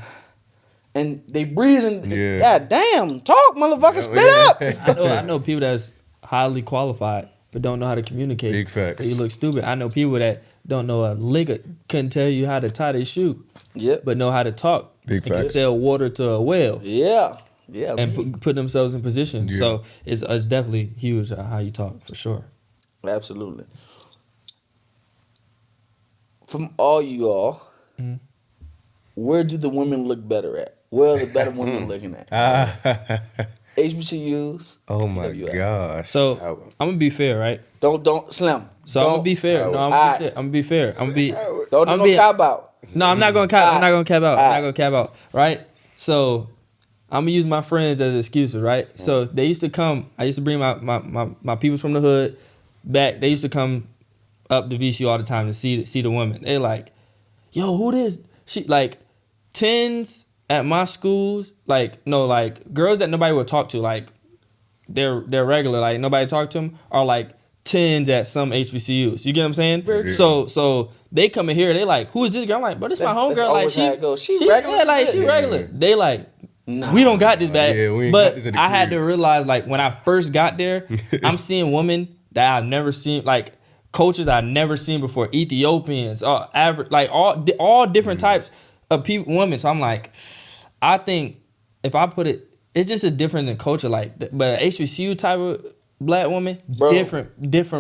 And they breathing. Yeah. God damn, talk, motherfucker, spit up. I know people that's highly qualified but don't know how to communicate. Big facts. So you look stupid. I know people that don't know a lick, couldn't tell you how to tie their shoe, Yep. but know how to talk. Big and can facts. sell water to a well. Yeah. Yeah. And me. put themselves in position. Yeah. So it's definitely huge how you talk, for sure. Absolutely. From all you all, Mhm. where do the women look better at? Where are the better women looking at? HBCUs. Oh my PWI. gosh. So Howard. I'm gonna be fair, right? Don't Slim. So I'm gonna be fair. No, I'm Alright. gonna be fair. I'm gonna be. Don't do I'm no being- cop out. No, I'm not gonna cap. I'm not gonna cap out. I'm not Alright. gonna cap out. Right. So I'm gonna use my friends as excuses. Right. So they used to come. I used to bring my peoples from the hood back. They used to come up to VCU all the time to see the women. They like, yo, who this? She like tens at my schools. Like no, like girls that nobody would talk to. Like they're regular. Like nobody talk to them. Are like tens at some HBCUs. You get what I'm saying? Yeah. So they come in here. They like, who is this girl? I'm like, bro, this my That's homegirl. Like always how it goes. She regular? Yeah, like she Yeah. regular. They like. Nah. We don't got this bad. Yeah, we ain't but got this at the I had crib. to realize, like, when I first got there, I'm seeing women that I've never seen, like, coaches I've never seen before, Ethiopians, average, like, all different types of women. So I'm like, I think if I put it, it's just a difference in culture. Like, but an HBCU type of black woman, Bro, different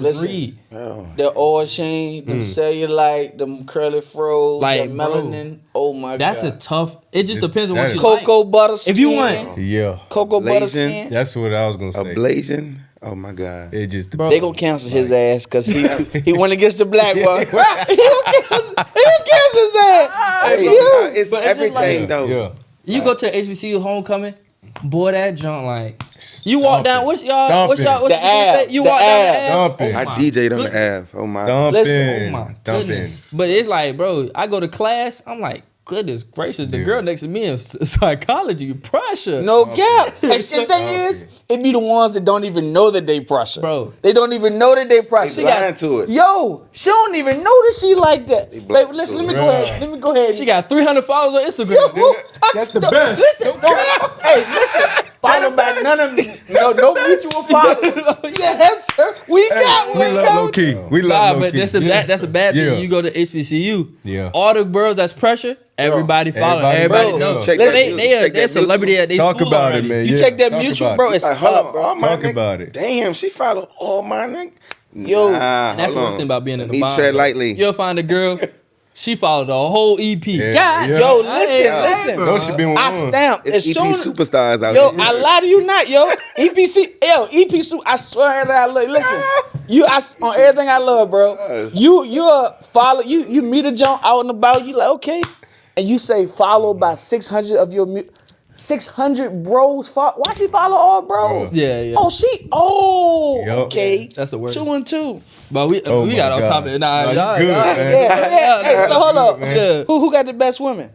listen. breed. Oh. The oil chain, them cellulite, them curly froze, Like, the bro, melanin. Oh my That's god. a tough. It just It's- depends on that what is- you like. Cocoa butter skin. If you want- Yeah. cocoa butter Blazing. skin. That's what I was gonna say. A blazing? Oh my God. It just Bro. They gonna cancel his ass because he went against the black one. he gonna cancel his ass. Hey, You. it's But it's just everything like- though. Yeah. You go to HBCU homecoming, boy, that junk like you walk down. Dumping. What's y'all? Dumping. What's The you gonna Ave. say? You The walk down the Ave. Ave. Dumping. I my DJ'd on goodness. the Ave. Oh my. Dumping. Listen, Oh my Dumping. goodness. But it's like, bro, I go to class. I'm like, goodness gracious, the Yeah. girl next to me in psychology pressure. No cap. And the thing is, it be the ones that don't even know that they pressure. Bro. They don't even know that they pressure. They blind to it. Yo, she don't even know that she like that. blind Baby, listen, to let me it. go ahead. Let me go ahead. She got 300 followers on Instagram. Yo, who- That's the don't- best. Listen, don't, hey, listen. Follow back none of me. No mutual follow. Yes, sir. We got We one. love low key. We Nah, love low but key. that's a bad Yeah. thing. You go to HBCU, Yeah. all the girls that's pressure, everybody follow, Everybody everybody know. knows. Check They that they mutual. they're Check that celebrity at their Talk school about already. it, man. You Yeah, check that talk mutual, about bro. it. It's Like, hold up, on. bro. All my Talk nigg- about it. Damn, she followed all my niggas. Yo, That's hold one on. thing about being in Let the me bond. tread lightly. You'll find a girl, she followed the whole EP. Yeah, God, yeah. Yo, I listen, ain't- listen. No, she been I one. stamp. It's As EP soon superstars out Yo, here. I lie to you not, yo. EP, I swear that I love. Listen, on everything I love, bro. You follow. You meet a junk out and about. You like okay, and you say followed by 600 of your 600 bros. Why she follow all bros? Yeah. Oh, Yup. okay. That's the word. 2 and 2. But we Oh my got on gosh. topic. Nah, you good, man. Yeah. Hey, so hold up. Yeah. Who got the best women?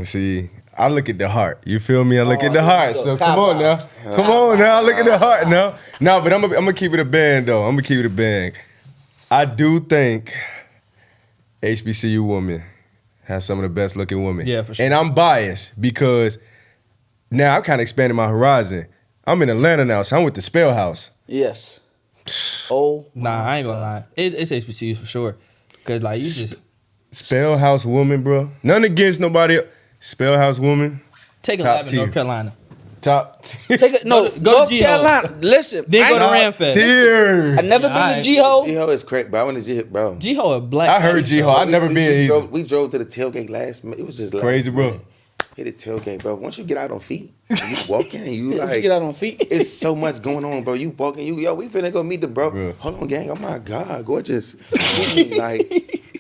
See, I look at the heart. You feel me? I look at the heart. go. So Cop come on now. out. Come on now. I look at the heart now. No, but I'm gonna keep it a band though. I'm gonna keep it a band. I do think HBCU women have some of the best looking women. Yeah, for sure. And I'm biased because now I'm kind of expanding my horizon. I'm in Atlanta now, so I'm with the Spell House. Yes. Oh, Nah, I ain't gonna lie. It's HBCU for sure. Cause like you just Spell House woman, bro. None against nobody else. Spell House woman. take a Top lap in tier. North Carolina. Top take it. No, to North G-Ho. Carolina. Listen, Then I go to ain't- Ramfest. tier. I never been alright. to G-Ho. G-Ho is crack, but I went to G-Ho, bro. G-Ho a black. I heard G-Ho. I never been either. We drove to the tailgate last minute. It was just last Crazy, bro. minute. hit a tailgate, bro. Once you get out on feet, you walking and you Once like you get out on feet. it's so much going on, bro. You walking, we finna go meet the bro. Bruh. Hold on, gang. Oh my God, gorgeous. Like,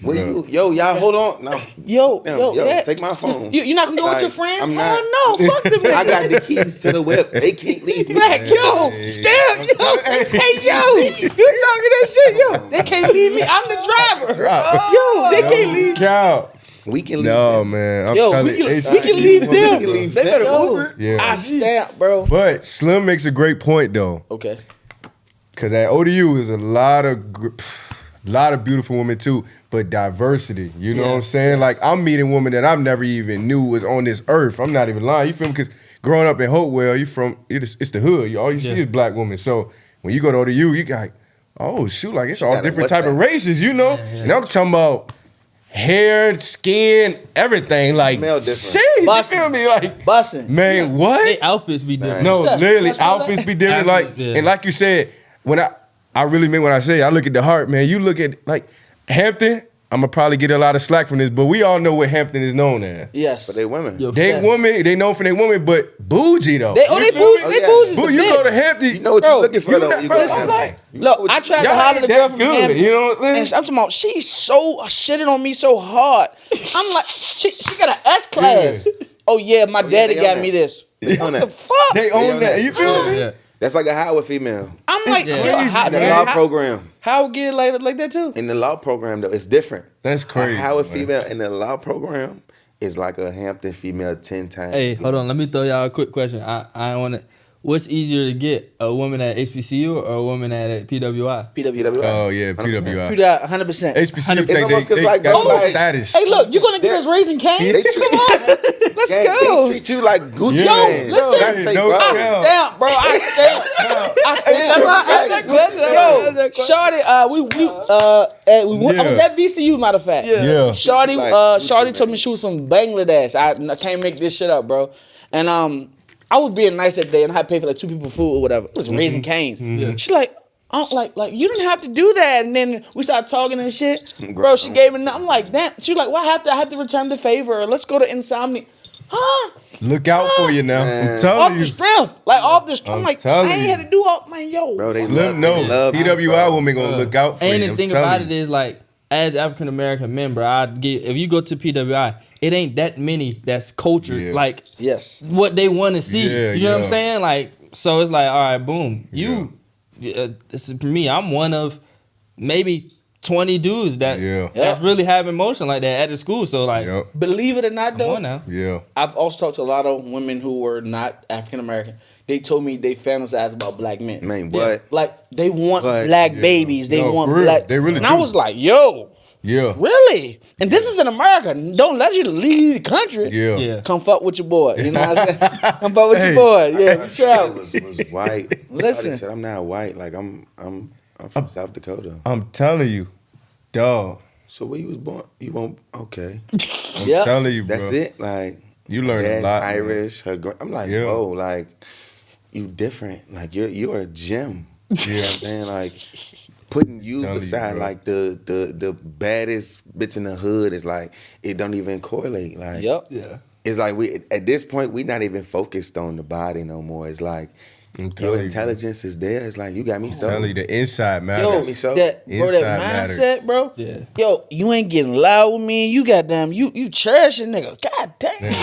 where you? Yo, y'all, hold on. No, Yo, yo, take my phone. You not gonna go with Like, your friends? I'm not. Oh no, fuck them. I got the keys to the whip. They can't leave me. Black, yo, stamp, yo, hey, yo, you talking that shit, yo? They can't leave me. I'm the driver. Yo, they can't leave. Cow. We can leave. No, them. man. I'm Yo, telling we you, can leave them. We can leave They better them. Uber. Yeah. I stamp, bro. But Slim makes a great point though, Okay. because at ODU is a lot of beautiful women too, but diversity. You know what I'm saying? Like I'm meeting women that I've never even knew was on this earth. I'm not even lying. You feel me? Because growing up in Hopewell, it's the hood. All you see is black women. So when you go to ODU, you got, oh shoot, like it's all gotta- different what's type of that? races, you know? And I'm talking about hair, skin, everything. Like, Smell different. shit, you Bussin'. feel me? Like, Bussin'. man, what? They outfits be different. No, That's literally, what outfits be different. Like, Outfits, yeah. and like you said, when I really mean what I say, I look at the heart, man. You look at like Hampton. I'm gonna probably get a lot of slack from this, but we all know what Hampton is known as. Yes. But they women. Yo, They Yes. woman, they known for their woman, but bougie though. They You bougie. feel me? They yeah. bougie. Boo, you go to Hampton. You know what Bro, you're looking for you though. not- You bro, go it's to like- Look, I tried to Y'all holler ain't at the girl that from good, Hampton, you know what I'm saying? and I'm talking about she's so shitting on me so hard. I'm like, she got an S class. Yeah. Oh yeah, my daddy they on got that. me this. They on What the that. fuck? They own that. You feel me? Yeah. That's like a Howard female. I'm like, Yeah. yo, how, In the law how, program. how get like that too? In the law program though, it's different. That's crazy. A Howard man. female in the law program is like a Hampton female 10 times. Hey, hold on. Let me throw y'all a quick question. I want to. What's easier to get, a woman at HBCU or a woman at PWI? PWI. Oh yeah, 100%. PWI. 100%. HBCU It's think almost they 'cause like, got bro, more like- status. Hey, look, you gonna get us Raising Cane's? They treat- Come on, let's Gang, go. They treat you like Gucci Yeah. man. Listen, That's say, no bro. cap. Stamp, bro. I stamp. I stamp. Yo, Shawty, we Yeah. I was at VCU, matter of fact. Yeah. Shawty, Like, Shawty Gucci, told me man. she was from Bangladesh. I can't make this shit up, bro. And I was being nice that day, and I had to pay for like 2 people food or whatever. It was Raising Cane's. She's like, like you didn't have to do that. And then we started talking and shit. Bro, she gave me. I'm like, damn. She was like, well, I have to return the favor. Let's go to Insomnia. Huh? Look out for you now. I'm Man. Off telling the you. strength, like off the strength. I'm I'm like, telling I ain't you. had to do all, man. Yo, Bro, they Slim, love PWI women gonna look out for And you. the I'm thing telling about you. it is, like, as African American men, bro, if you go to PWI, it ain't that many that's cultured Yeah. like yes. what they want to see. Yeah, you know what I'm yeah. saying? Like, so it's like, all right, boom. This is for me. I'm one of maybe 20 dudes that's Yeah. really having motion like that at the school. So like, Yep. Believe it or not, come though, on now. Yeah. I've also talked to a lot of women who were not African American. They told me they fantasize about black men. Man, what? Like they want But- black Yeah. babies. They No, want for real. black. They really and do. I was like, yo, Yeah. really? And this is in America. Don't let you leave the country. Yeah. Yeah. Come fuck with your boy. You know what I'm saying? Come fuck with Hey. your boy. Yeah, for sure. was white. Listen. Shawty said, I'm not white. Like I'm from South Dakota. I'm telling you, dog. So where you was born? You won't? Okay. I'm Yeah. telling you, bro. That's it. Like You learn a dad's lot, man. Irish. I'm like, Yeah. whoa, like you different. Like you're a gem. You know what I'm saying? Like putting you Telling you, beside bro. like the baddest bitch in the hood is like it don't even correlate. Like Yep. Yeah. it's like we at this point we not even focused on the body no more. It's like I'm telling your you, bro. intelligence is there. It's like you got me so. I'm telling you, the inside Yo, matters. me so. that Inside mindset, matters. bro. Yeah. Yo, you ain't getting loud with me. You goddamn, you cherish a nigga. God damn.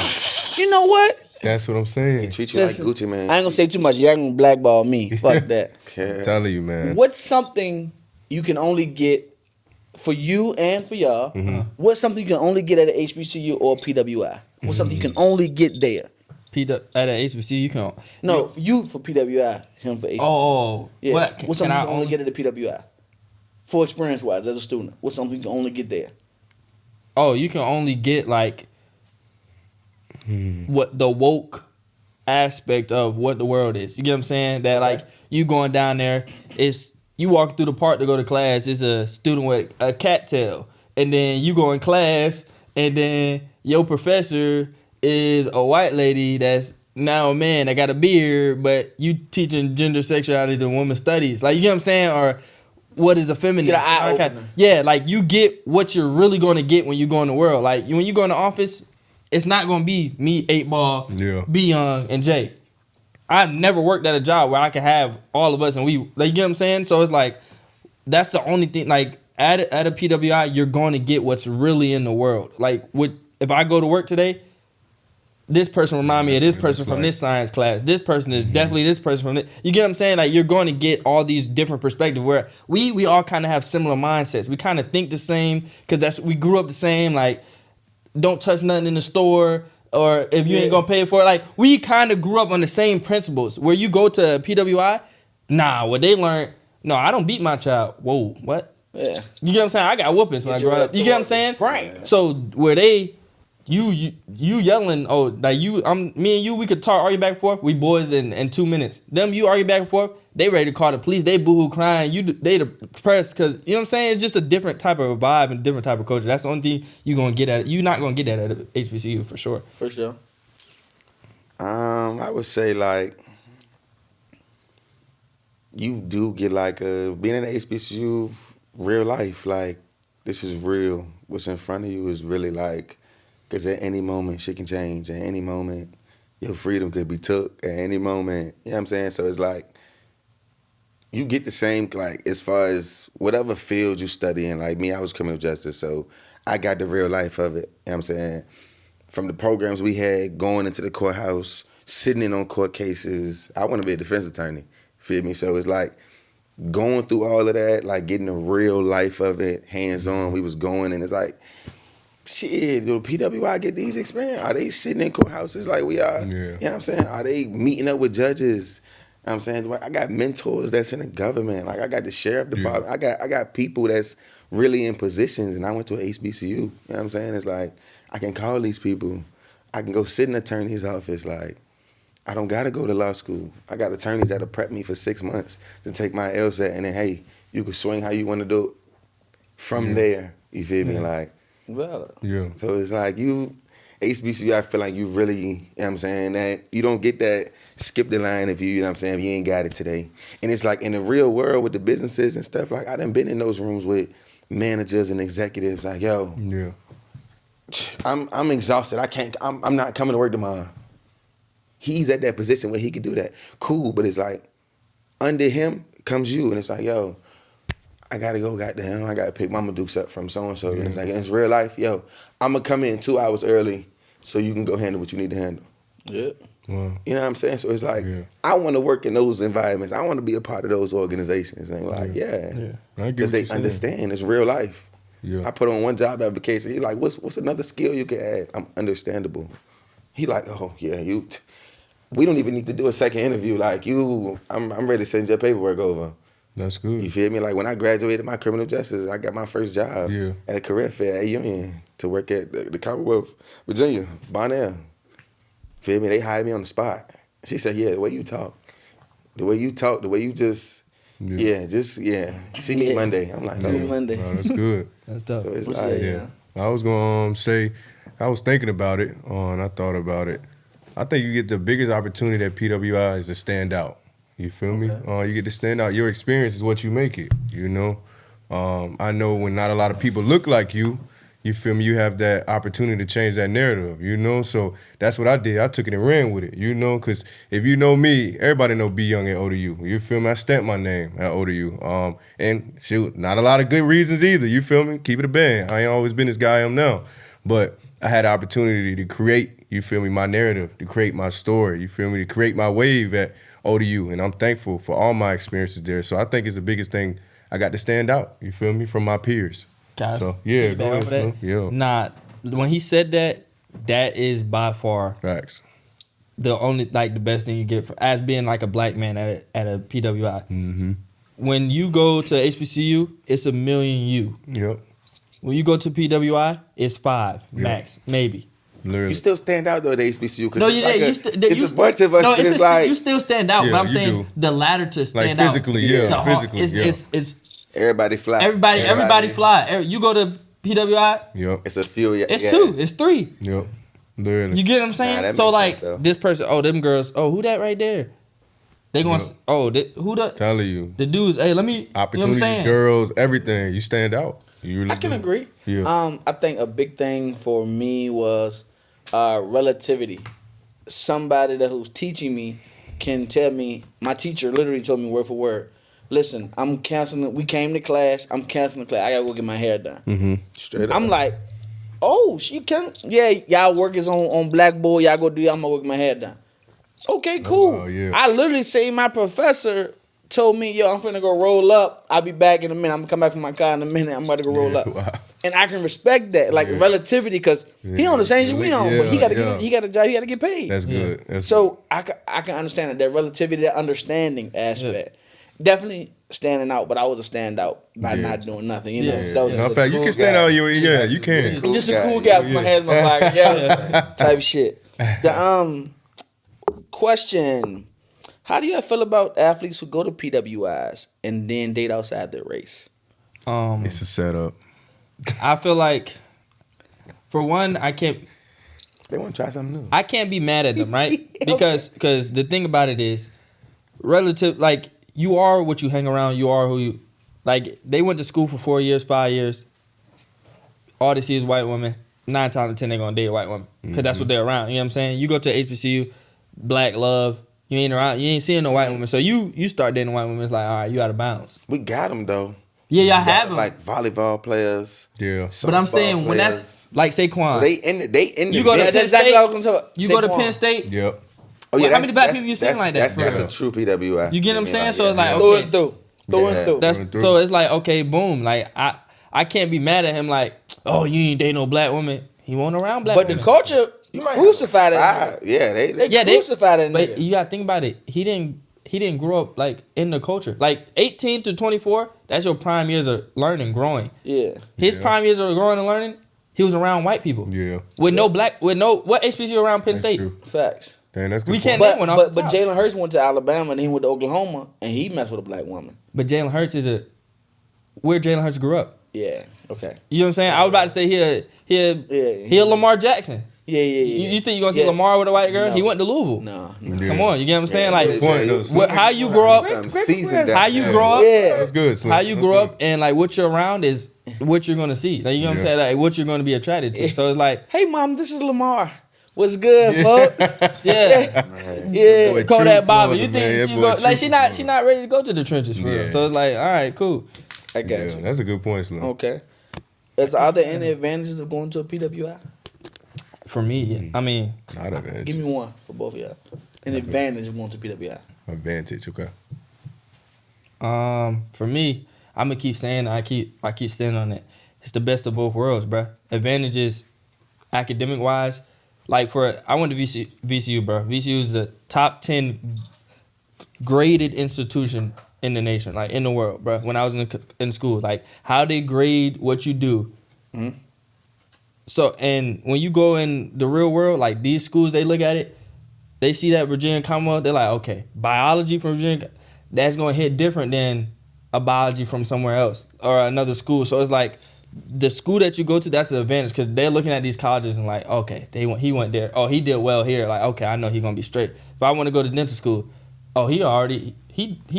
You know what? That's what I'm He saying. treat you Listen, like Gucci, man. I ain't gonna say too much. Y'all gonna blackball me. Fuck that. I'm telling you, man. What's something you can only get for you and for y'all? Mm-hmm. What's something you can only get at an HBCU or PWI? What's something you can only get there? At a HBC, you can. No, you for PWI, him for HBCU. Oh, yeah. what, What's can something I you can only get at the PWI? For experience wise, as a student, what's something you can only get there? Oh, you can only get like what the woke aspect of what the world is. You get what I'm saying? That like you going down there, it's you walk through the park to go to class. It's a student with a cattail, and then you go in class, and then your professor is a white lady that's now a man that got a beard, but you teaching gender, sexuality, and women's studies. Like you get what I'm saying, or what is a feminist? Get an eye Okay. opener. Yeah, like you get what you're really going to get when you go in the world. Like when you go in the office, it's not gonna be me, 8Ball, Yeah. BYoung, and Jay. I've never worked at a job where I can have all of us and we, like, you get what I'm saying? So it's like, that's the only thing, like, at a PWI, you're going to get what's really in the world. Like, if I go to work today, this person remind me of this person from this science class. This person is definitely this person from this. You get what I'm saying? Like, you're going to get all these different perspectives where we all kind of have similar mindsets. We kind of think the same because we grew up the same. Like, don't touch nothing in the store, or if you ain't gonna pay for it. Like, we kind of grew up on the same principles. Where you go to PWI, what they learned, no, I don't beat my child. Whoa, what? Yeah. You get what I'm saying? I got whoopings when I grew up. You get what I'm saying? Frank. So where you yelling, like me and you, we could argue back and forth. We boys in 2 minutes. Them, you argue back and forth, they ready to call the police. They boohoo crying. They depressed because, you know what I'm saying? It's just a different type of vibe and different type of culture. That's the only thing you gonna get at it. You're not gonna get that at a HBCU for sure. For sure. I would say, like, you do get, like, being in the HBCU, real life. Like, this is real. What's in front of you is really, like, because at any moment, shit can change. At any moment, your freedom could be took. At any moment, you know what I'm saying? So it's like, you get the same, like, as far as whatever field you study in. Like me, I was criminal justice, so I got the real life of it. You know what I'm saying? From the programs we had, going into the courthouse, sitting in on court cases. I want to be a defense attorney, feel me? So it's like, going through all of that, like, getting the real life of it, hands-on. We was going, and it's like, shit, do PWI get these experience? Are they sitting in courthouses like we are? Yeah. You know what I'm saying? Are they meeting up with judges? You know what I'm saying? I got mentors that's in the government. Like, I got the sheriff department. I got people that's really in positions, and I went to a HBCU. You know what I'm saying? It's like, I can call these people. I can go sit in an attorney's office. Like, I don't got to go to law school. I got attorneys that'll prep me for 6 months to take my LSAT, and then, hey, you can swing how you want to do it from there. You feel me? Like, Well, Yeah. so it's like HBCU, I feel like you really, you know what I'm saying, that you don't get that skip the line if you know what I'm saying, if you ain't got it today. And it's like in the real world with the businesses and stuff, like, I done been in those rooms with managers and executives like, yo, Yeah. I'm exhausted. I'm not coming to work tomorrow. He's at that position where he could do that. Cool, but it's like under him comes you, and it's like, yo, I gotta go, goddamn, I gotta pick Mama Dukes up from so-and-so. And it's like, in real life, yo, I'm gonna come in 2 hours early so you can go handle what you need to handle. yeah. Wow. You know what I'm saying? So it's like, I wanna work in those environments. I wanna be a part of those organizations. And like, because they understand it's real life. Yeah. I put on one job application, he like, what's another skill you can add? I'm understandable. He like, oh, yeah, we don't even need to do a second interview. Like, I'm ready to send your paperwork over. That's good. You feel me? Like, when I graduated my criminal justice, I got my first job at a career fair at Union to work at the Commonwealth, Virginia, Bonnell. Feel me? They hired me on the spot. She said, yeah, the way you talk, the way you just, see me Monday. I'm like, See me Monday. Wow, that's good. That's dope. So it's What's like, that? I was going to say, I was thinking about it, and I thought about it. I think you get the biggest opportunity at PWI is to stand out. You feel me? You get to stand out. Your experience is what you make it, you know? I know when not a lot of people look like you feel me, you have that opportunity to change that narrative, you know? So that's what I did. I took it and ran with it, you know? Because if you know me, everybody know BYoung at ODU. You feel me? I stamped my name at ODU. And shoot, not a lot of good reasons either, you feel me? Keep it a band. I ain't always been this guy I am now. But I had the opportunity to create, you feel me, my narrative, to create my story, you feel me, to create my wave at ODU. And I'm thankful for all my experiences there. So I think it's the biggest thing, I got to stand out, you feel me, from my peers. Guys, So, yeah, piggyback go ahead, off of that? Snoop. Yeah. Nah, when he said that is by far Facts. the only, like, the best thing you get as being like a black man at a PWI. Mm-hmm. When you go to HBCU, it's 1 million you. Yep. When you go to PWI, it's 5 max, maybe. Literally. you still stand out though at the HBCU. No, it's you like did. it's a bunch of us. No, but it's like you still stand out. Yeah, but I'm you saying do. the ladder to stand Like physically, out. yeah, to physically, it's everybody fly. everybody fly. You go to PWI, Yep. It's a few. it's 2, it's 3. Yep. Literally. You get what I'm saying? that So makes like sense, though. this person, them girls, who that right there? They going, Yeah. who the Telling you. the dudes? Hey, let me. You know what I'm Opportunities, saying? girls, everything. You stand out. You really I can do. agree. Yeah. I think a big thing for me was relativity. Somebody who's teaching me can tell me. My teacher literally told me word for word. Listen, I'm canceling. We came to class. I'm canceling class. I gotta go get my hair done. Straight up. I'm like, oh, she can. Yeah, y'all work is on Blackboard. Y'all go do. I'm gonna go get my hair done. Okay, cool. wow, yeah. I literally say my professor told me, yo, I'm finna go roll up. I'll be back in a minute. I'm gonna come back from my car in a minute. I'm about to go roll up. Wow. And I can respect that, like relativity, because he on the same shit we on, but he gotta Yeah. he got a job, he gotta get paid. That's good. That's So I can understand that relativity, that understanding aspect. Definitely standing out, but I was a standout by not doing nothing. You know, Yeah. so that was In just fact, you cool can stand guy. out. You can. Cool just a guy, cool yeah. guy with my hands in my pocket, yeah, type shit. The question: how do you feel about athletes who go to PWIs and then date outside their race? It's a setup. I feel like, for one, I can't They want to try something new. be mad at them, right? Because the thing about it is, relative, like, you are what you hang around. You are who you, like, they went to school for 4 years, 5 years. All they see is white women. 9 times out of 10, they're gonna date a white woman because that's what they're around. You know what I'm saying? You go to HBCU, black love. You ain't seeing no white women. So you start dating white women. It's like, all right, you out of bounds. We got them though. Yeah, y'all We got have them. like volleyball players. Yeah. But I'm softball saying when players. that's like Saquon. so they in the You go to That's Penn exactly State, what I was gonna talk about. you go to Saquon. Penn State. Yep. Oh, How many black people you seeing like that? That's a true PWI. You get what I'm saying? So it's like, Throw okay. it through. Throw Yeah. it through. That's Going through. so it's like, okay, boom. Like I can't be mad at him like, oh, you ain't date no black woman. He won't around black But the women. culture You might crucified have that. five. Yeah, they They crucified that But nigga. you gotta think about it. He didn't grow up like in the culture. Like 18 to 24, that's your prime years of learning, growing. Yeah. His Yeah. prime years of growing and learning, he was around white people. Yeah. What HBCU around Penn That's State? true. Facts. Damn, that's good. We can't point. name one off But the top. Jalen Hurts went to Alabama and he went to Oklahoma and he messed with a black woman. But Jalen Hurts is where Jalen Hurts grew up. Yeah. Okay. You know what I'm saying? I was about to say he a Lamar Jackson. Yeah. You think you gonna see Yeah. Lamar with a white girl? No. He went to Louisville. No. Yeah. Come on, you get what I'm saying? Yeah, Like, good point, Jay. though. how you grow up, Some seasoned how you that- grow up, Yeah. That's good. Slim. how you That's grow good. up, and like what you're around is what you're gonna see. Like, you know what I'm Yeah. saying? Like what you're gonna be attracted to. So it's like, Hey, mom, this is Lamar. What's good, folks? yeah, Yeah. Boy, Kodak true Bobby. Florida, You man. think That she boy go like true she not ready to go to the trenches for real. Yeah. So it's like, all right, cool. I got Yeah, you. that's a good point, Slim. Okay. Are there any advantages of going to a PWI? For me, yeah. I mean, Not advantage. Give me one for both of y'all. An advantage of going to PWI. Advantage. Okay. for me, I'm gonna keep saying I keep standing on it. It's the best of both worlds, bruh. Advantages, academic wise, like I went to VCU, bro. VCU is the top 10 graded institution in the nation, like in the world, bro. When I was in school, like how they grade what you do. Mhm. So, and when you go in the real world, like these schools, they look at it, they see that Virginia Commonwealth, they're like, okay, biology from Virginia, that's gonna hit different than a biology from somewhere else or another school. So it's like the school that you go to, that's the advantage because they're looking at these colleges and like, okay, he went there. Oh, he did well here. Like, okay, I know he's gonna be straight. If I want to go to dental school, oh, he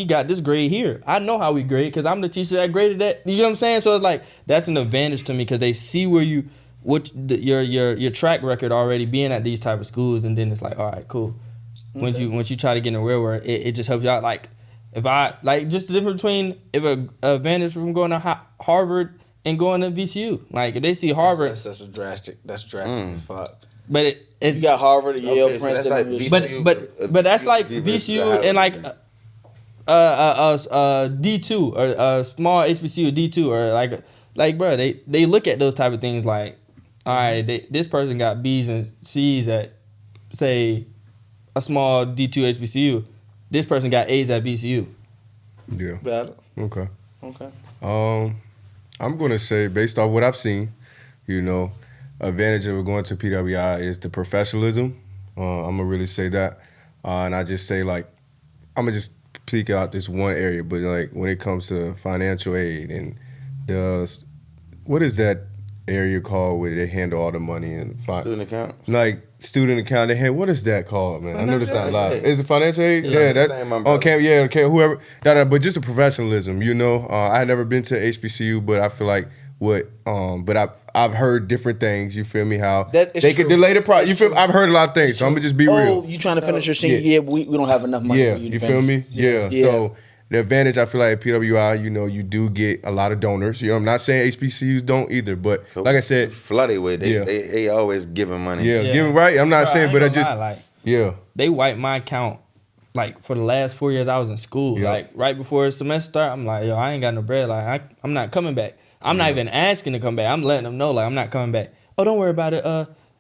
got this grade here. I know how we grade because I'm the teacher that graded that. You know what I'm saying? So it's like that's an advantage to me because they see where your track record already being at these type of schools, and then it's like, all right, cool. Once you try to get in the real world, it just helps you out. Like if I like just the difference between if a advantage from going to Harvard and going to VCU. Like if they see Harvard, That's drastic. That's drastic as fuck. but it's You got Harvard, Yale, Okay, so that's Princeton. like University. but that's like versus VCU and like D2 or a small HBCU D2 or like bro, they look at those type of things like, all right, this person got B's and C's at say a small D2 HBCU. This person got A's at VCU. Yeah. Better. Okay. Okay. I'm gonna say based off what I've seen, advantage of going to PWI is the professionalism. I'm gonna really say that, and I just say like, I'm gonna just speak out this one area, but like when it comes to financial aid and what is that area called where they handle all the money and Student account. like student account, what is that called, man? I know that's not Financial live. aid. Is it financial aid? Yeah, that's Same on umbrella. camp. Yeah, okay, whoever. But just a professionalism, I had never been to HBCU, but I feel like But I've heard different things. You feel me? How That is they could true. delay the process. That's You feel? true. I've heard a lot of things, so I'm gonna just be real. You trying to finish your senior Yeah. year? We don't have enough money Yeah, for you. To you feel finish. me? Yeah. Yeah. So the advantage I feel like at PWI, you do get a lot of donors. I'm not saying HBCUs don't either, but like I said, flooded with it. Yeah. They always giving money. yeah, Yeah. give it right. I'm not Bro, saying, ain't but I gonna just lie, like, yeah. they wiped my account like for the last 4 years I was in school. Yeah. Like right before the semester start, I'm like, yo, I ain't got no bread. Like I'm not coming back. I'm not even asking to come back. I'm letting them know like I'm not coming back. Oh, don't worry about it.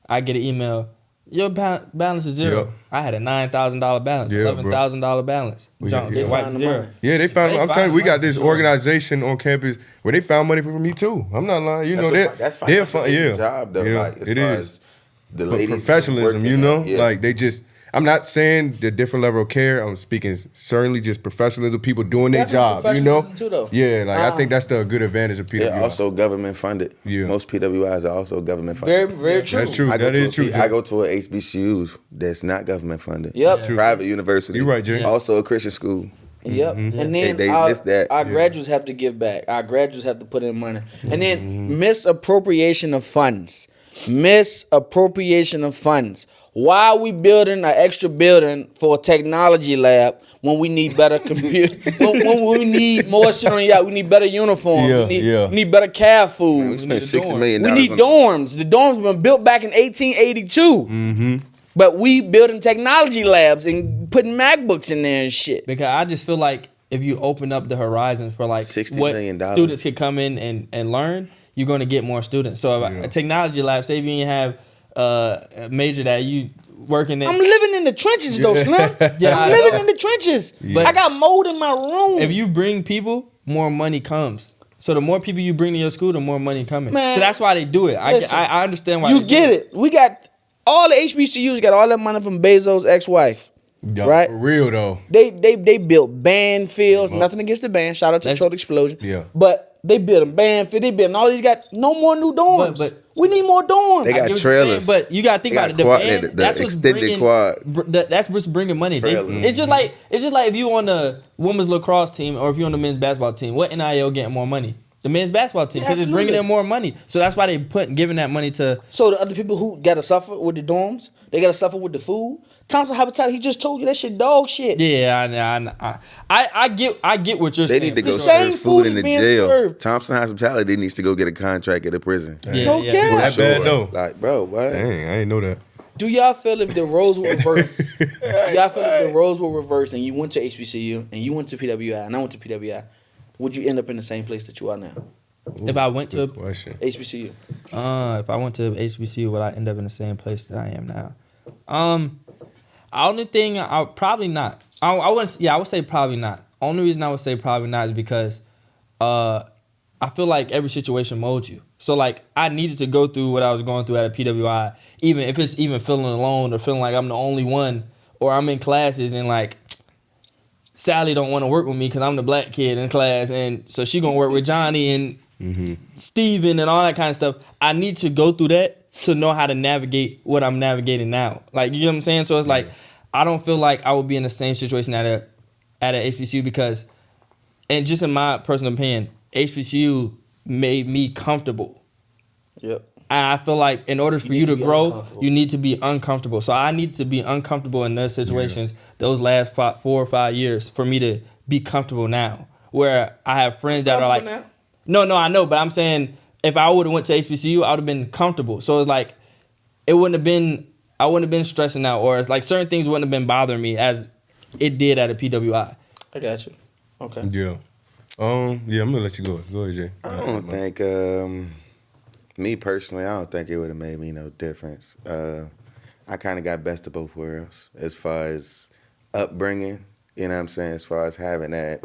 I get an email. Your balance is zero. Yeah. I had a $9,000 balance, Yeah, bro. $11,000 balance. Well, Jump, yeah. they wiped Find the zero. money. Yeah, they found. They I'm telling you, we got this money. organization on campus where they found money for me too. I'm not lying. That's they're fine. Yeah, Job though. Yeah, Like, as it far is. as the But ladies professionalism, working, yeah. like they just. I'm not saying the different level of care. I'm speaking certainly just professionalism. People doing their Definitely job. You know. professionalism too, though. Yeah, like I think that's the good advantage of PWI. They're also government funded. Yeah. Most PWIs are also government funded. Very, very true. That's true. I go That to is true. I go to a HBCU that's not government funded. Yep. True. Private university. You right, Jay. Also a Christian school. Yep. Mm-hmm. And then They our, missed that. our Yeah. graduates have to give back. Our graduates have to put in money. And Mm-hmm. then misappropriation of funds. Misappropriation of funds. Why are we building an extra building for a technology lab when we need better computer? when we need more shit on the yacht, we need better uniforms. Yeah, we need better cab food. We spent the $60 dorm. million. We need dorms. The dorms been built back in 1882. Mm-hmm. But we building technology labs and putting MacBooks in there and shit. Because I just feel like if you open up the horizon for like $60 what million. students could come in and learn, you're going to get more students. So if a technology lab, say if you didn't have a major that you working in. I'm living in the trenches though, Slim. Yeah, I'm I living know. in the trenches. But- I got mold in my room. If you bring people, more money comes. So the more people you bring to your school, the more money coming. Man, So that's why they do it. listen, I understand why you they do get it. We got all the HBCUs got all that money from Bezos' ex-wife. Right? For real though. They built band fields. Nothing against the band. Shout out to That's- Troll Explosion. Yeah. But they built a band field. They built all these got no more new dorms. But- we need more dorms. They got I get what you're trailers. saying, but you gotta think They about it. got The quad- band, the that's what's extended bringing. quad. That's what's bringing money. Trailers. It's just like if you on the women's lacrosse team or if you're on the men's basketball team, what NIL getting more money? The men's basketball team because it's bringing Absolutely. them more money. So that's why they giving that money to. So the other people who gotta suffer with the dorms, they gotta suffer with the food. Thompson Hospitality, he just told you that shit dog shit. Yeah, I get what you're They saying. need to go The same serve food food is in the being jail. served. Thompson Hospitality needs to go get a contract at a prison. Yeah, No yeah. cap. That bad though. Like, bro, what? Dang, I ain't know that. Do y'all feel if the roles were reversed? Y'all feel if the roles were reversed and you went to HBCU and you went to PWI and I went to PWI, would you end up in the same place that you are now? If I went to Good question. HBCU. if I went to HBCU, would I end up in the same place that I am now? Only thing I probably not. I wouldn't. Yeah, I would say probably not. Only reason I would say probably not is because I feel like every situation molds you. So like I needed to go through what I was going through at a PWI, even if it's even feeling alone or feeling like I'm the only one, or I'm in classes and like Sally don't want to work with me because I'm the black kid in class, and so she gonna work with Johnny and Steven and all that kind of stuff. I need to go through that to know how to navigate what I'm navigating now. Like, you know what I'm saying? So it's like, I don't feel like I would be in the same situation at a HBCU because, and just in my personal opinion, HBCU made me comfortable. Yep. And I feel like in order for need you to to be grow, uncomfortable. you need to be uncomfortable. So I need to be uncomfortable in those situations, those last 4 or 5 years, for me to be comfortable now. Where I have friends that are like, Comfortable no, I know, but I'm saying if I would have went to HBCU, I would have been comfortable. So it's like I wouldn't have been stressing out, or it's like certain things wouldn't have been bothering me as it did at a PWI. I got you. Okay. Yeah. Yeah, I'm gonna let you go. Go ahead, Jay. I don't think, me personally, I don't think it would have made me no difference. I kind of got best of both worlds as far as upbringing, you know what I'm saying, as far as having that.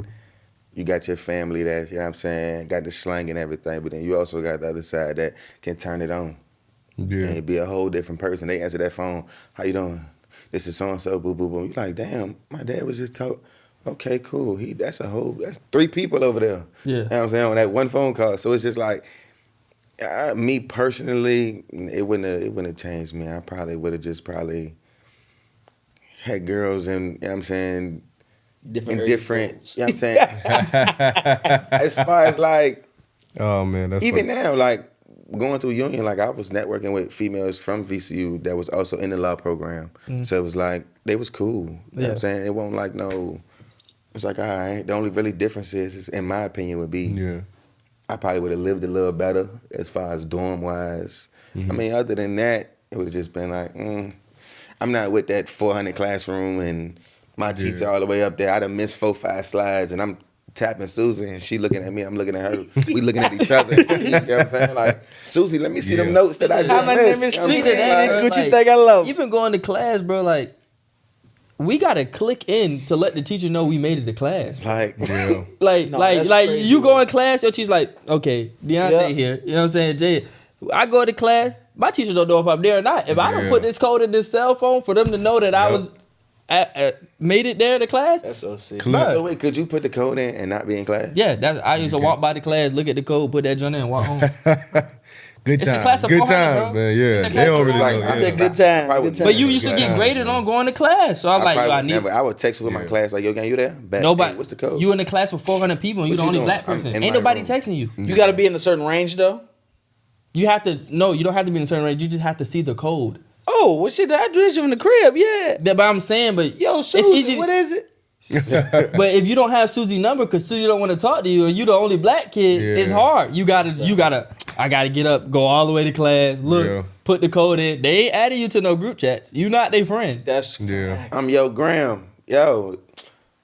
You got your family that, you know what I'm saying, got the slang and everything, but then you also got the other side that can turn it on. Yeah. And be a whole different person. They answer that phone, how you doing? This is so-and-so, boo, boo, boo. You like, damn, my dad was just talking. Okay, cool. That's 3 people over there. Yeah. You know what I'm saying, on that one phone call. So it's just like, me personally, it wouldn't have changed me. I probably would have just had girls in, you know what I'm saying, in different, you know what I'm saying? As far as like, Oh man, that's Even funny. now, like going through union, like I was networking with females from VCU that was also in the law program. So it was like they was cool. You know what Yeah. I'm saying? It wasn't like no. It's like all right. The only really difference is in my opinion, would be Yeah. I probably would have lived a little better as far as dorm wise. I mean, other than that, it would have just been like, I'm not with that 400 classroom and my teacher all the way up there. I done missed 4-5 slides and I'm tapping Susie and she looking at me, I'm looking at her. We looking at each other. You know what I'm saying? Like, Susie, let me see them notes that I just My missed. name is You know what I'm Sweet saying? and Like, Gucci think I love. Even going to class, bro, like, we gotta click in to let the teacher know we made it to class. like, Yeah. Like, No, like, that's like crazy, you go bro. in class, your teacher's like, okay, Deontay Yeah. here. You know what I'm saying? Jay, I go to class, my teacher don't know if I'm there or not. If I don't Yeah. put this code in this cell phone for them to know that I Yep. was made it there to class, That's so sick. Click. so wait, could you put the code in and not be in class? yeah, I used to walk by the class, look at the code, put that joint in, and walk home. Good It's a time. class of Good 400, time, bro. man. Yeah, It's a they class don't of really Like, know. I Yeah. said good time, I would good time. But you never used to get get out. graded on going to class, so I'm I like, probably yo, I would need. never. I would text with my Yeah. class like, yo, gang, you there? Back. Nobody. Hey, what's the code? You in the class with 400 people and you What the you only doing? black I'm person. in Ain't my nobody room. texting you. You got to be in a certain range though. You have to. No, you don't have to be in a certain range. You just have to see the code. Oh, well, shit, the address you in the crib, yeah. But I'm saying, but Yo, it's Susie, easy. what is it? But if you don't have Susie's number because Susie don't want to talk to you and you the only black kid, Yeah. it's hard. You gotta. I gotta get up, go all the way to class. Look, Yeah. put the code in. They ain't adding you to no group chats. You not their friend. That's Yeah. I'm Yo Graham. Yo,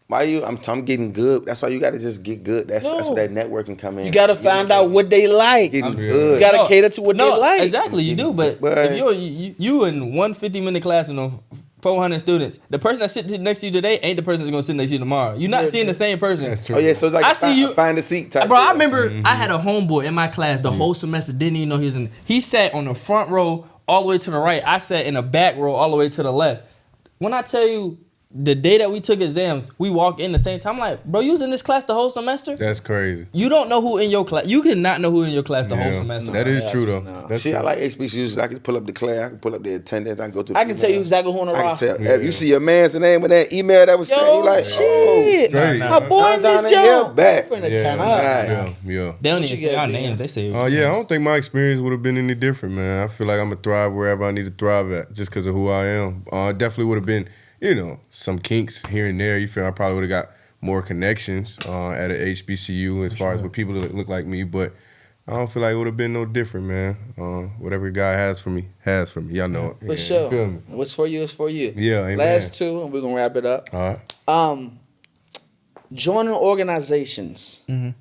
why you? I'm getting good. That's why you got to just get good. That's where that networking come in. You got to find out what they like. Getting You good. got to No, cater to what no, they like. Exactly, you do. But But- if you in one 50-minute class and 400 students, the person that sits next to you today ain't the person that's gonna sit next to you tomorrow. You're not seeing the same person. That's true. Oh yeah, so it's like I see you- find a seat type. Bro, I deal. remember I had a homeboy in my class the whole semester. Didn't even know he was in. He sat on the front row all the way to the right. I sat in the back row all the way to the left. When I tell you the day that we took exams, we walked in the same time. I'm like, bro, you was in this class the whole semester? That's crazy. You don't know who in your class. You cannot know who in your class the whole Yeah. semester. That is Yeah, true though. no. That's Shit, I true. like HBCUs. I can pull up the class. I can pull up the attendance. I can go through. I can tell you exactly who on the I can roster. tell. If you see your man's name in that email that was sent, you Yo, like, shit. Straight. My boy Sometimes I Miss hear Jones. back. Finna Yeah. turn up. Yeah. Yeah. They don't What even you say got, our man? names. They say. Oh yeah, I don't think my experience would have been any different, man. I feel like I'm gonna thrive wherever I need to thrive at, just because of who I am. Definitely would have been, some kinks here and there. You feel I probably would have got more connections at an HBCU as far as with people that look like me, but I don't feel like it would have been no different, man. Whatever God has for me. Y'all know it. For Yeah, sure. you feel me? What's for you is for you. Yeah, amen. Last two, and we're gonna wrap it up. All right. Joining organizations. Mhm.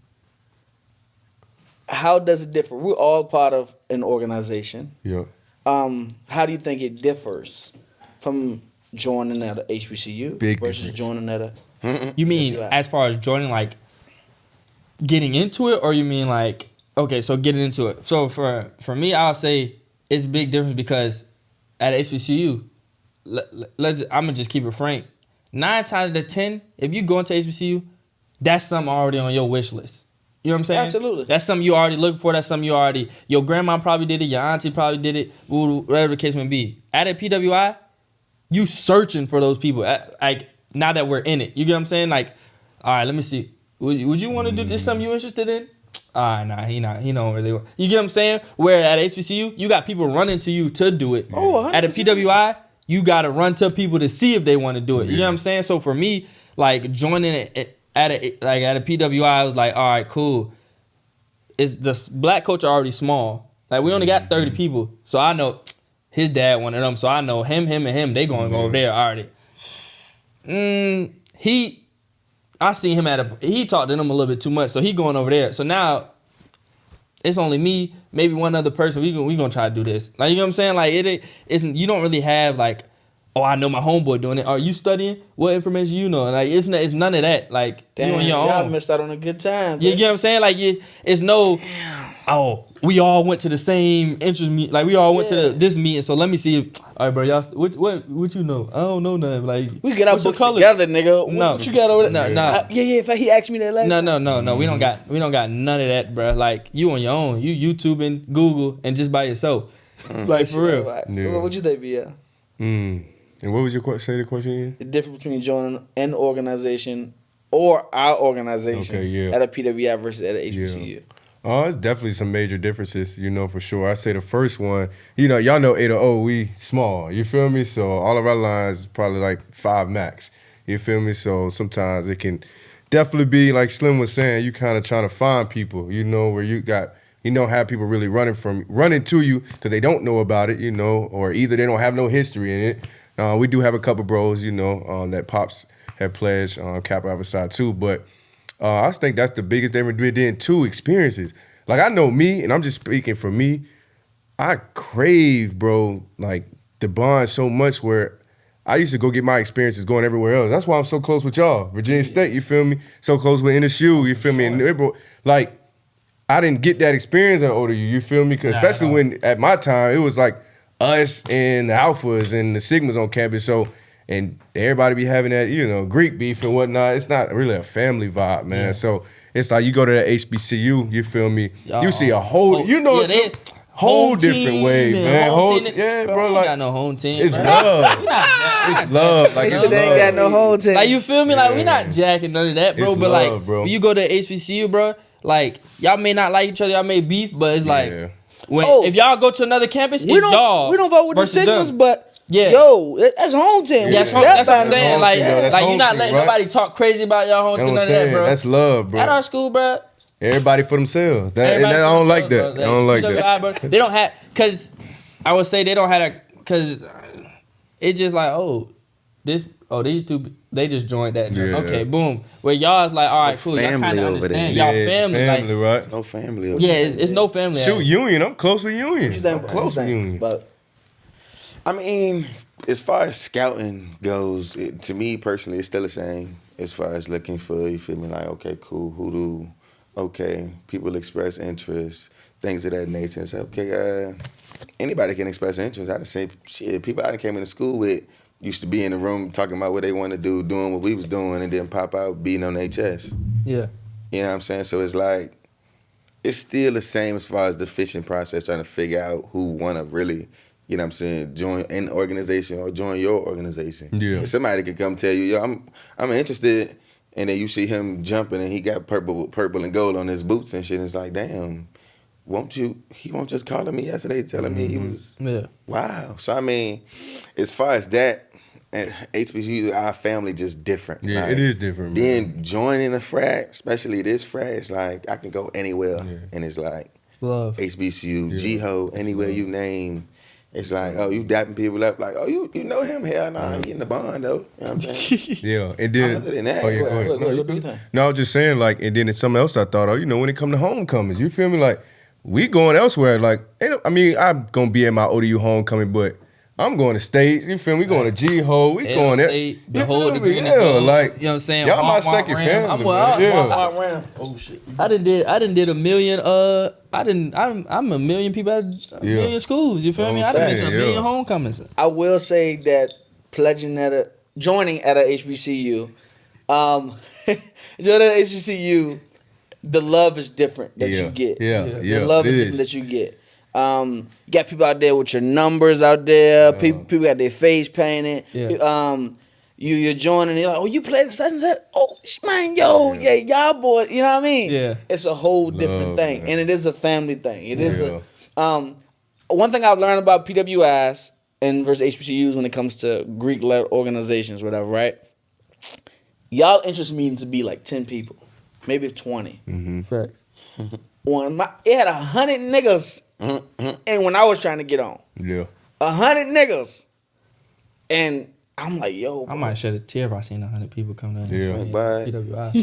How does it differ? We're all part of an organization. Yeah. How do you think it differs from joining at a HBCU Big versus difference. joining at a? You mean Yeah. as far as joining, like getting into it, or you mean like okay, so getting into it? So for me, I'll say it's a big difference because at HBCU, I'm gonna just keep it frank. 9 times out of 10, if you go into HBCU, that's something already on your wish list. You know what I'm saying? Absolutely. That's something you already looking for. That's something you already. Your grandma probably did it. Your auntie probably did it. Whatever the case may be. At a PWI, you searching for those people. Like now that we're in it, you get what I'm saying? Like, all right, let me see. Would you want to do this? Something you interested in? Nah, he not. He don't really. You get what I'm saying? Where at HBCU, you got people running to you to do it. Oh, At a 100%. PWI, you got to run to people to see if they want to do it. You know what I'm saying? So for me, like joining it at a PWI, I was like, all right, cool. It's the black coach are already small. Like we only got 30 people, so I know his dad one of them. So I know him, and him. They going to go over there already. I seen him he talked to them a little bit too much, so he going over there. So now it's only me, maybe one other person. We gonna try to do this. Like, you know what I'm saying? Like it's you don't really have like, oh, I know my homeboy doing it. Are you studying? What information you know? Like it's none of that. Like you Damn, on your y'all own. missed out on a good time. You get what I'm saying? Like it's no, oh, we all went to the same interest meet. Like we all went to this meeting. So let me see. If, all right, bro, y'all, what you know? I don't know nothing. Like We get our what's your books color? together, nigga. No. What you got over there? No. Yeah. If he asked me that last No. We don't got none of that, bro. Like you on your own. You YouTubing, Google, and just by yourself. Like for real. Yeah. What you think, Via? And what was your say the question again? The difference between joining an organization or our organization Okay, yeah. at a PWI versus at a HBCU. Oh, it's definitely some major differences, for sure. I say the first one, y'all know 8-0, we small, you feel me? So all of our lines probably like 5 max, you feel me? So sometimes it can definitely be, like Slim was saying, you kind of trying to find people, where you got, have people really running to you because they don't know about it, or either they don't have no history in it. We do have a couple bros, that Pops have pledged Kappa Alpha Psi too, but I think that's the biggest difference. Then 2 experiences. Like I know me, and I'm just speaking for me. I crave, bro, like the bond so much where I used to go get my experiences going everywhere else. That's why I'm so close with y'all, Virginia State. You feel me? So close with NSU. You feel me? And like I didn't get that experience at ODU. You feel me? Because especially when at my time it was like us and the Alphas and the Sigmas on campus. So. And everybody be having that, Greek beef and whatnot. It's not really a family vibe, man. Yeah. So it's like you go to the HBCU, you feel me? You see a whole, it's a whole different way, man. Bro, like got no home team. It's bro. love. It's love. Like they ain't got no whole team. Like you feel me? Like we not jacking none of that, bro. It's but love, like bro. when you go to HBCU, bro, like y'all may not like each other, y'all may beef, but it's like if y'all go to another campus, it's y'all. We don't vote with the Sigmas, but. Yeah, that's home team. That's what I'm saying. Like you're not letting nobody talk crazy about y'all home team, none of that, bro. That's love, bro. At our school, bro. Everybody for themselves. I don't like that. I don't like that. Bro. They don't have, cause I would say they don't have that, cause it's just like these two they just joined that. Yeah. Okay, boom. Where y'all is like, all right, cool. Y'all kind of understand. Y'all family, right? It's no family over there. It's no family. Shoot, Union. I'm close with Union. I'm close with Union, but. I mean, as far as scouting goes, to me personally, it's still the same. As far as looking for, you feel me, like, okay, cool, people express interest, things of that nature. And so, okay, anybody can express interest. I just say, shit, people I came into school with used to be in the room talking about what they wanted to do, doing what we was doing, and then pop out beating on their chest. Yeah. You know what I'm saying? So it's like, it's still the same as far as the fishing process, trying to figure out who want to really, join an organization or join your organization. Yeah. If somebody could come tell you, yo, I'm interested, and then you see him jumping and he got purple and gold on his boots and shit, and it's like, damn, he won't just calling me yesterday telling me he was, wow. So I mean, as far as that, and HBCU, our family just different. Yeah, like, it is different, man. Then joining a frat, especially this frat, it's like, I can go anywhere, and it's like, love. HBCU, GHO, anywhere you name. It's like, oh, you dapping people up like, oh, you know him? Hell nah, he in the bond though. You know what I'm saying? Yeah, and then other than that, go ahead. No, I was just saying, like, and then it's something else I thought, when it come to homecomings, you feel me? Like, we going elsewhere. Like, I'm gonna be at my ODU homecoming, but I'm going to States. You feel me? We going to G-Ho. We going there. The whole degree. Like, you know what I'm saying? Y'all my second family. Oh shit. I done did a million. I'm a million people at a million schools. You feel me? I done been to a million homecomings. I will say that joining at a HBCU, joining at a HBCU, the love is different that you get. The love is different that you get. You got people out there with your numbers out there. People got their face painted. You're joining. You're like, oh, you play such and such. Oh, man, y'all boys. You know what I mean? Yeah. It's a whole different thing, and it is a family thing. It is one thing I've learned about PWIs and versus HBCUs when it comes to Greek-led organizations, whatever. Right? Y'all interest meetings to be like 10 people, maybe 20. Mm-hmm. Right. It had 100 niggas. And when I was trying to get on, 100 niggas, and I'm like, yo, bro. I might shed a tear if I seen 100 people come down. PWI.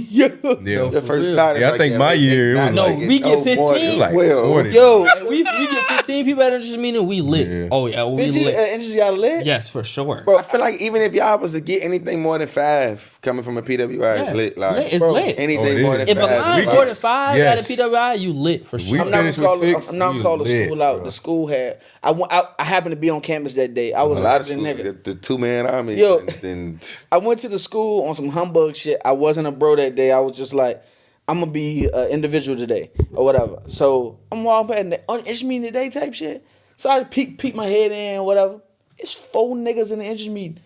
The first night. I think my year. We get 15. Like 12. Yo, we get 15 people at interest meeting. We lit. Yeah. Oh yeah, we 15 lit. interest y'all lit? Yes, for sure. Bro, I feel like even if y'all was to get anything more than 5 coming from a PWI, it's lit. Like, it's lit. Anything more than 5. If a line more than 5 at a PWI, you lit for sure. I'm not gonna call the school out. Bro. The school had. I happened to be on campus that day. I was a lot of schools. The 2-man army. Yo, then I went to the school on some humbug shit. I wasn't a bro that day. I was just like, I'm gonna be an individual today or whatever. So I'm walking past interest meeting today type shit. So I peek my head in, whatever. It's 4 niggas in the interest meeting.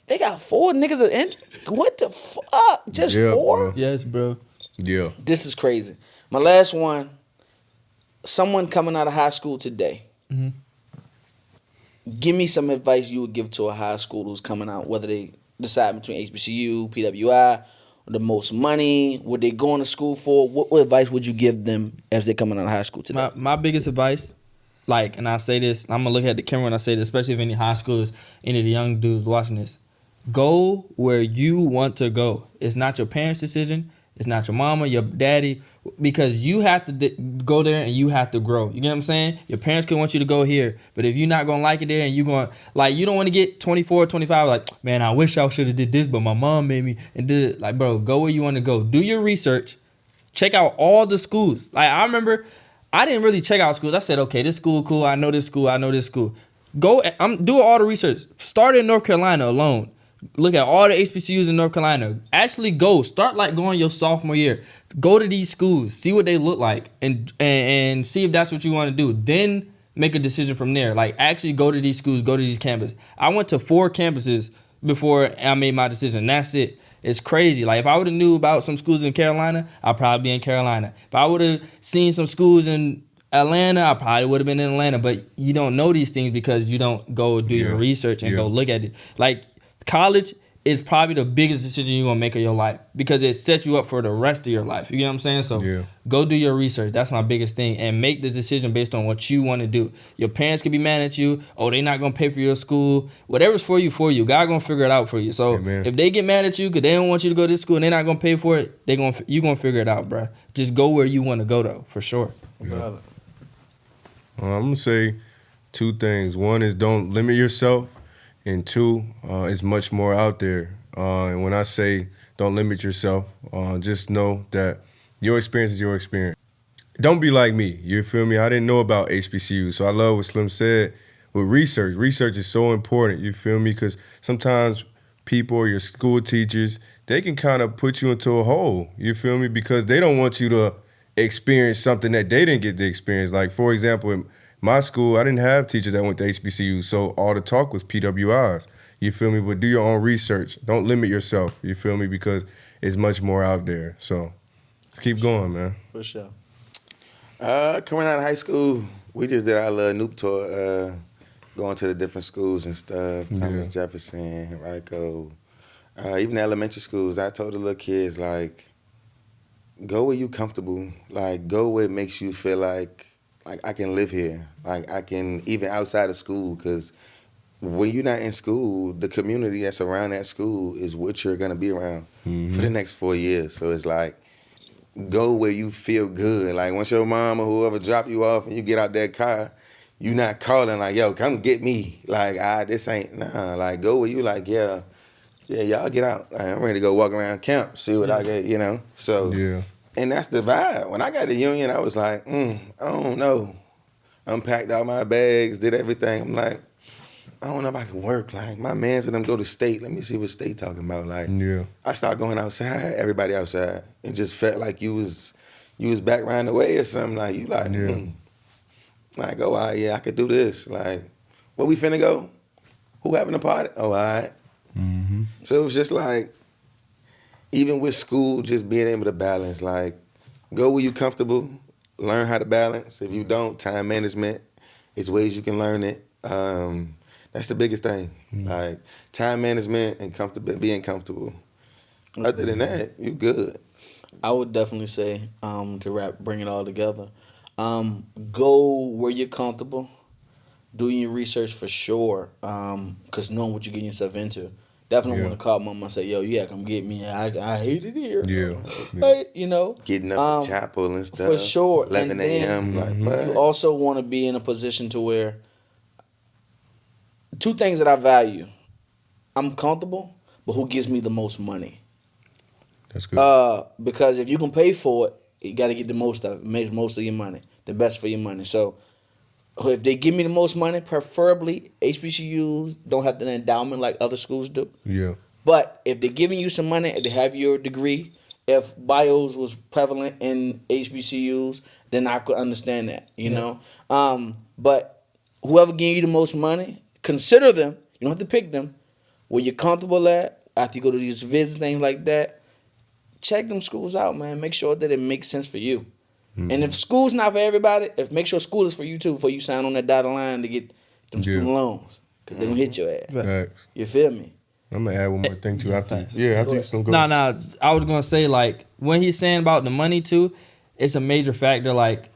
They got 4 niggas at interest. What the fuck? Just 4? Yes, bro. Yeah. This is crazy. My last one, someone coming out of high school today, Mhm. give me some advice you would give to a high school who's coming out, whether they decide between HBCU, PWI, or the most money, what they going to school for. What advice would you give them as they're coming out of high school today? My biggest advice, like, and I say this, I'm gonna look at the camera and I say this, especially if any high schoolers, any of the young dudes watching this, go where you want to go. It's not your parents' decision. It's not your mama, your daddy, because you have to go there and you have to grow. You get what I'm saying? Your parents can want you to go here, but if you're not gonna like it there and you going like you don't want to get 24, 25, like, man, I wish I should have did this, but my mom made me and did it. Like, bro, go where you want to go. Do your research. Check out all the schools. Like, I remember I didn't really check out schools. I said, okay, this school cool. I know this school. I know this school. Go. I'm doing all the research. Start in North Carolina alone. Look at all the HBCUs in North Carolina. Actually go. Start like going your sophomore year. Go to these schools. See what they look like. And see if that's what you want to do. Then make a decision from there. Like, actually go to these schools. Go to these campuses. I went to 4 campuses before I made my decision. That's it. It's crazy. Like, if I would have knew about some schools in Carolina, I'd probably be in Carolina. If I would have seen some schools in Atlanta, I probably would have been in Atlanta. But you don't know these things because you don't go do your research and go look at it. Like, college is probably the biggest decision you're going to make of your life because it sets you up for the rest of your life. You get what I'm saying? So go do your research. That's my biggest thing. And make the decision based on what you want to do. Your parents can be mad at you. Oh, they're not going to pay for your school. Whatever's for you, for you. God going to figure it out for you. So if they get mad at you because they don't want you to go to this school and they're not going to pay for it, you're going to figure it out, bro. Just go where you want to go, though, for sure. I'm going to say 2 things. One is don't limit yourself. And 2, it's much more out there. And when I say don't limit yourself, just know that your experience is your experience. Don't be like me. You feel me? I didn't know about HBCU. So I love what Slim said with research. Research is so important. You feel me? Because sometimes people or your school teachers, they can kind of put you into a hole. You feel me? Because they don't want you to experience something that they didn't get to experience. Like, for example, in my school, I didn't have teachers that went to HBCU, so all the talk was PWIs. You feel me? But do your own research. Don't limit yourself. You feel me? Because it's much more out there. So let's keep going, man. For sure. Coming out of high school, we just did our little Noop tour, going to the different schools and stuff. Thomas Jefferson, Rico, even the elementary schools. I told the little kids, like, go where you comfortable. Like, go where it makes you feel like I can live here. Like, I can, even outside of school, because when you're not in school, the community that's around that school is what you're going to be around for the next 4 years. So it's like, go where you feel good. Like, once your mom or whoever drop you off and you get out that car, you not calling like, yo, come get me. Like, this ain't, nah. Like, go where you like, yeah, y'all get out. Like, I'm ready to go walk around camp, see what I get, you know? So, and that's the vibe. When I got to Union, I was like, I don't know. Unpacked all my bags, did everything. I'm like, I don't know if I can work. Like, my mans and them go to state. Let me see what state talking about. Like, I started going outside, everybody outside, and just felt like you was back around the way or something. Like, you like, like, oh, I could do this. Like, where we finna go? Who having a party? Oh, all right. So it was just like, even with school, just being able to balance, like, go where you comfortable, learn how to balance. If you don't, time management is ways you can learn it. That's the biggest thing, like time management and being comfortable. Other than that, you good. I would definitely say, to bring it all together, go where you're comfortable, doing your research for sure, because knowing what you're getting yourself into. Definitely want to call mama and say, yo, come get me. I hate it here. Right, you know. Getting up at chapel and stuff. For sure. 11 a.m. Like, you also want to be in a position to where 2 things that I value. I'm comfortable, but who gives me the most money? That's good. Because if you can pay for it, you got to get the most of it. Make most of your money, the best for your money. So if they give me the most money, preferably HBCUs don't have the endowment like other schools do. But if they're giving you some money, if they have your degree, if bios was prevalent in HBCUs, then I could understand that, you know. But whoever gave you the most money, consider them. You don't have to pick them. Where you're comfortable at, after you go to these visits, things like that, check them schools out, man. Make sure that it makes sense for you. And if school's not for everybody, make sure school is for you too before you sign on that dotted line to get them student loans. Because they're going to hit your ass. Facts. You feel me? I'm going to add one more thing too after Thanks. you. Yeah, after you. So go. Nah, I was gonna say like when he's saying about the money too, it's a major factor. Like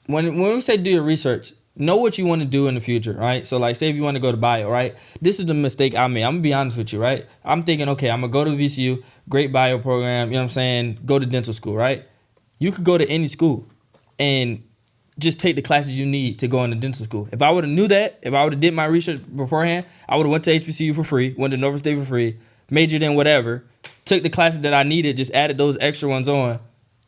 when we say do your research, know what you want to do in the future, right? So like say if you want to go to bio, right? This is the mistake I made. I'm gonna be honest with you, right? I'm thinking, okay, I'm gonna go to VCU, great bio program, you know what I'm saying? Go to dental school, right? You could go to any school and just take the classes you need to go into dental school. If I would have knew that, if I would have did my research beforehand, I would have went to HBCU for free, went to Norfolk State for free, majored in whatever, took the classes that I needed, just added those extra ones on,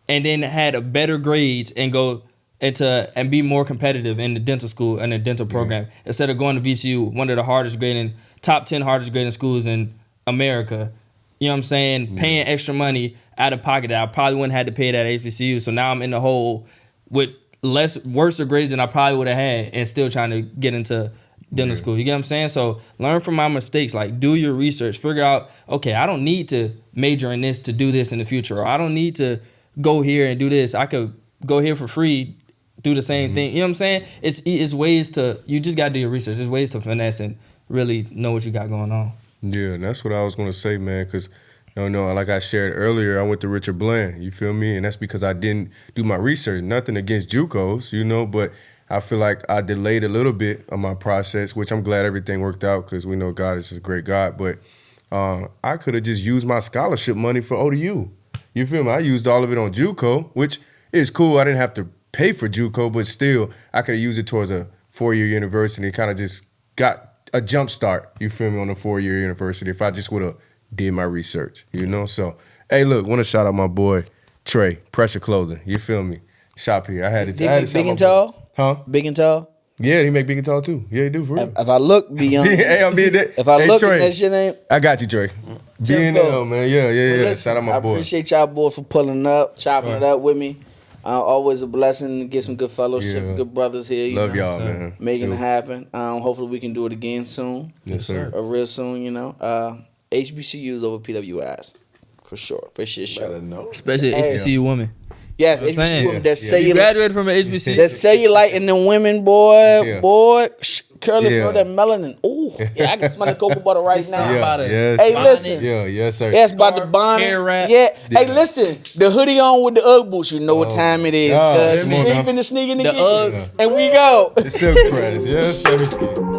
and then had a better grades and go into and be more competitive in the dental school and the dental program instead of going to VCU, one of the hardest grading, top 10 hardest grading schools in America. You know what I'm saying? Paying extra money out of pocket that I probably wouldn't have had to pay that at HBCU. So now I'm in the hole with worse grades than I probably would have had and still trying to get into dental school. You get what I'm saying? So learn from my mistakes. Like do your research. Figure out, okay, I don't need to major in this to do this in the future. Or I don't need to go here and do this. I could go here for free, do the same thing. You know what I'm saying? It's ways to, you just got to do your research. There's ways to finesse and really know what you got going on. Yeah, and that's what I was going to say, man, because like I shared earlier, I went to Richard Bland, you feel me? And that's because I didn't do my research. Nothing against JUCOs, but I feel like I delayed a little bit of my process, which I'm glad everything worked out because we know God is just a great God. But I could have just used my scholarship money for ODU. You feel me? I used all of it on JUCO, which is cool. I didn't have to pay for JUCO, but still, I could have used it towards a 4-year university. Kind of just got a jump start, you feel me, on a 4-year university if I just would have did my research, So, hey, look, want to shout out my boy, Trey, Pressure Clothing. You feel me? Shop here. I had to Big and tall? Huh? Big and tall? Yeah, he make big and tall too. Yeah, he do for real. If I look beyond, hey, I'm being that. if I hey, look Trey, at that shit ain't. I got you, Trey. BNL, man. Yeah. Listen, Shout out my boy. I appreciate y'all boys for pulling up, chopping it up with me. Always a blessing to get some good fellowship, good brothers here. Love y'all, man. Making it happen. Hopefully we can do it again soon. Yes, sir. Real soon, HBCUs over PWIs. For sure. Better know. Especially HBCU women. Yes, You know what I'm HBCU saying? women that You graduated from an HBCU. that cellulite in the women, boy, curly fur, that melanin. Ooh, yeah, I can smell the cocoa butter right now. Yes. Hey, listen. Yes, sir. Yes, about the bonnet. Hair wrap. Yeah. Hey, listen, the hoodie on with the Ugg boots. You know what time it is. Oh, Cause come we on ain't now. finna sneak in The again. Uggs. And we go. The silk press. Yes, everything.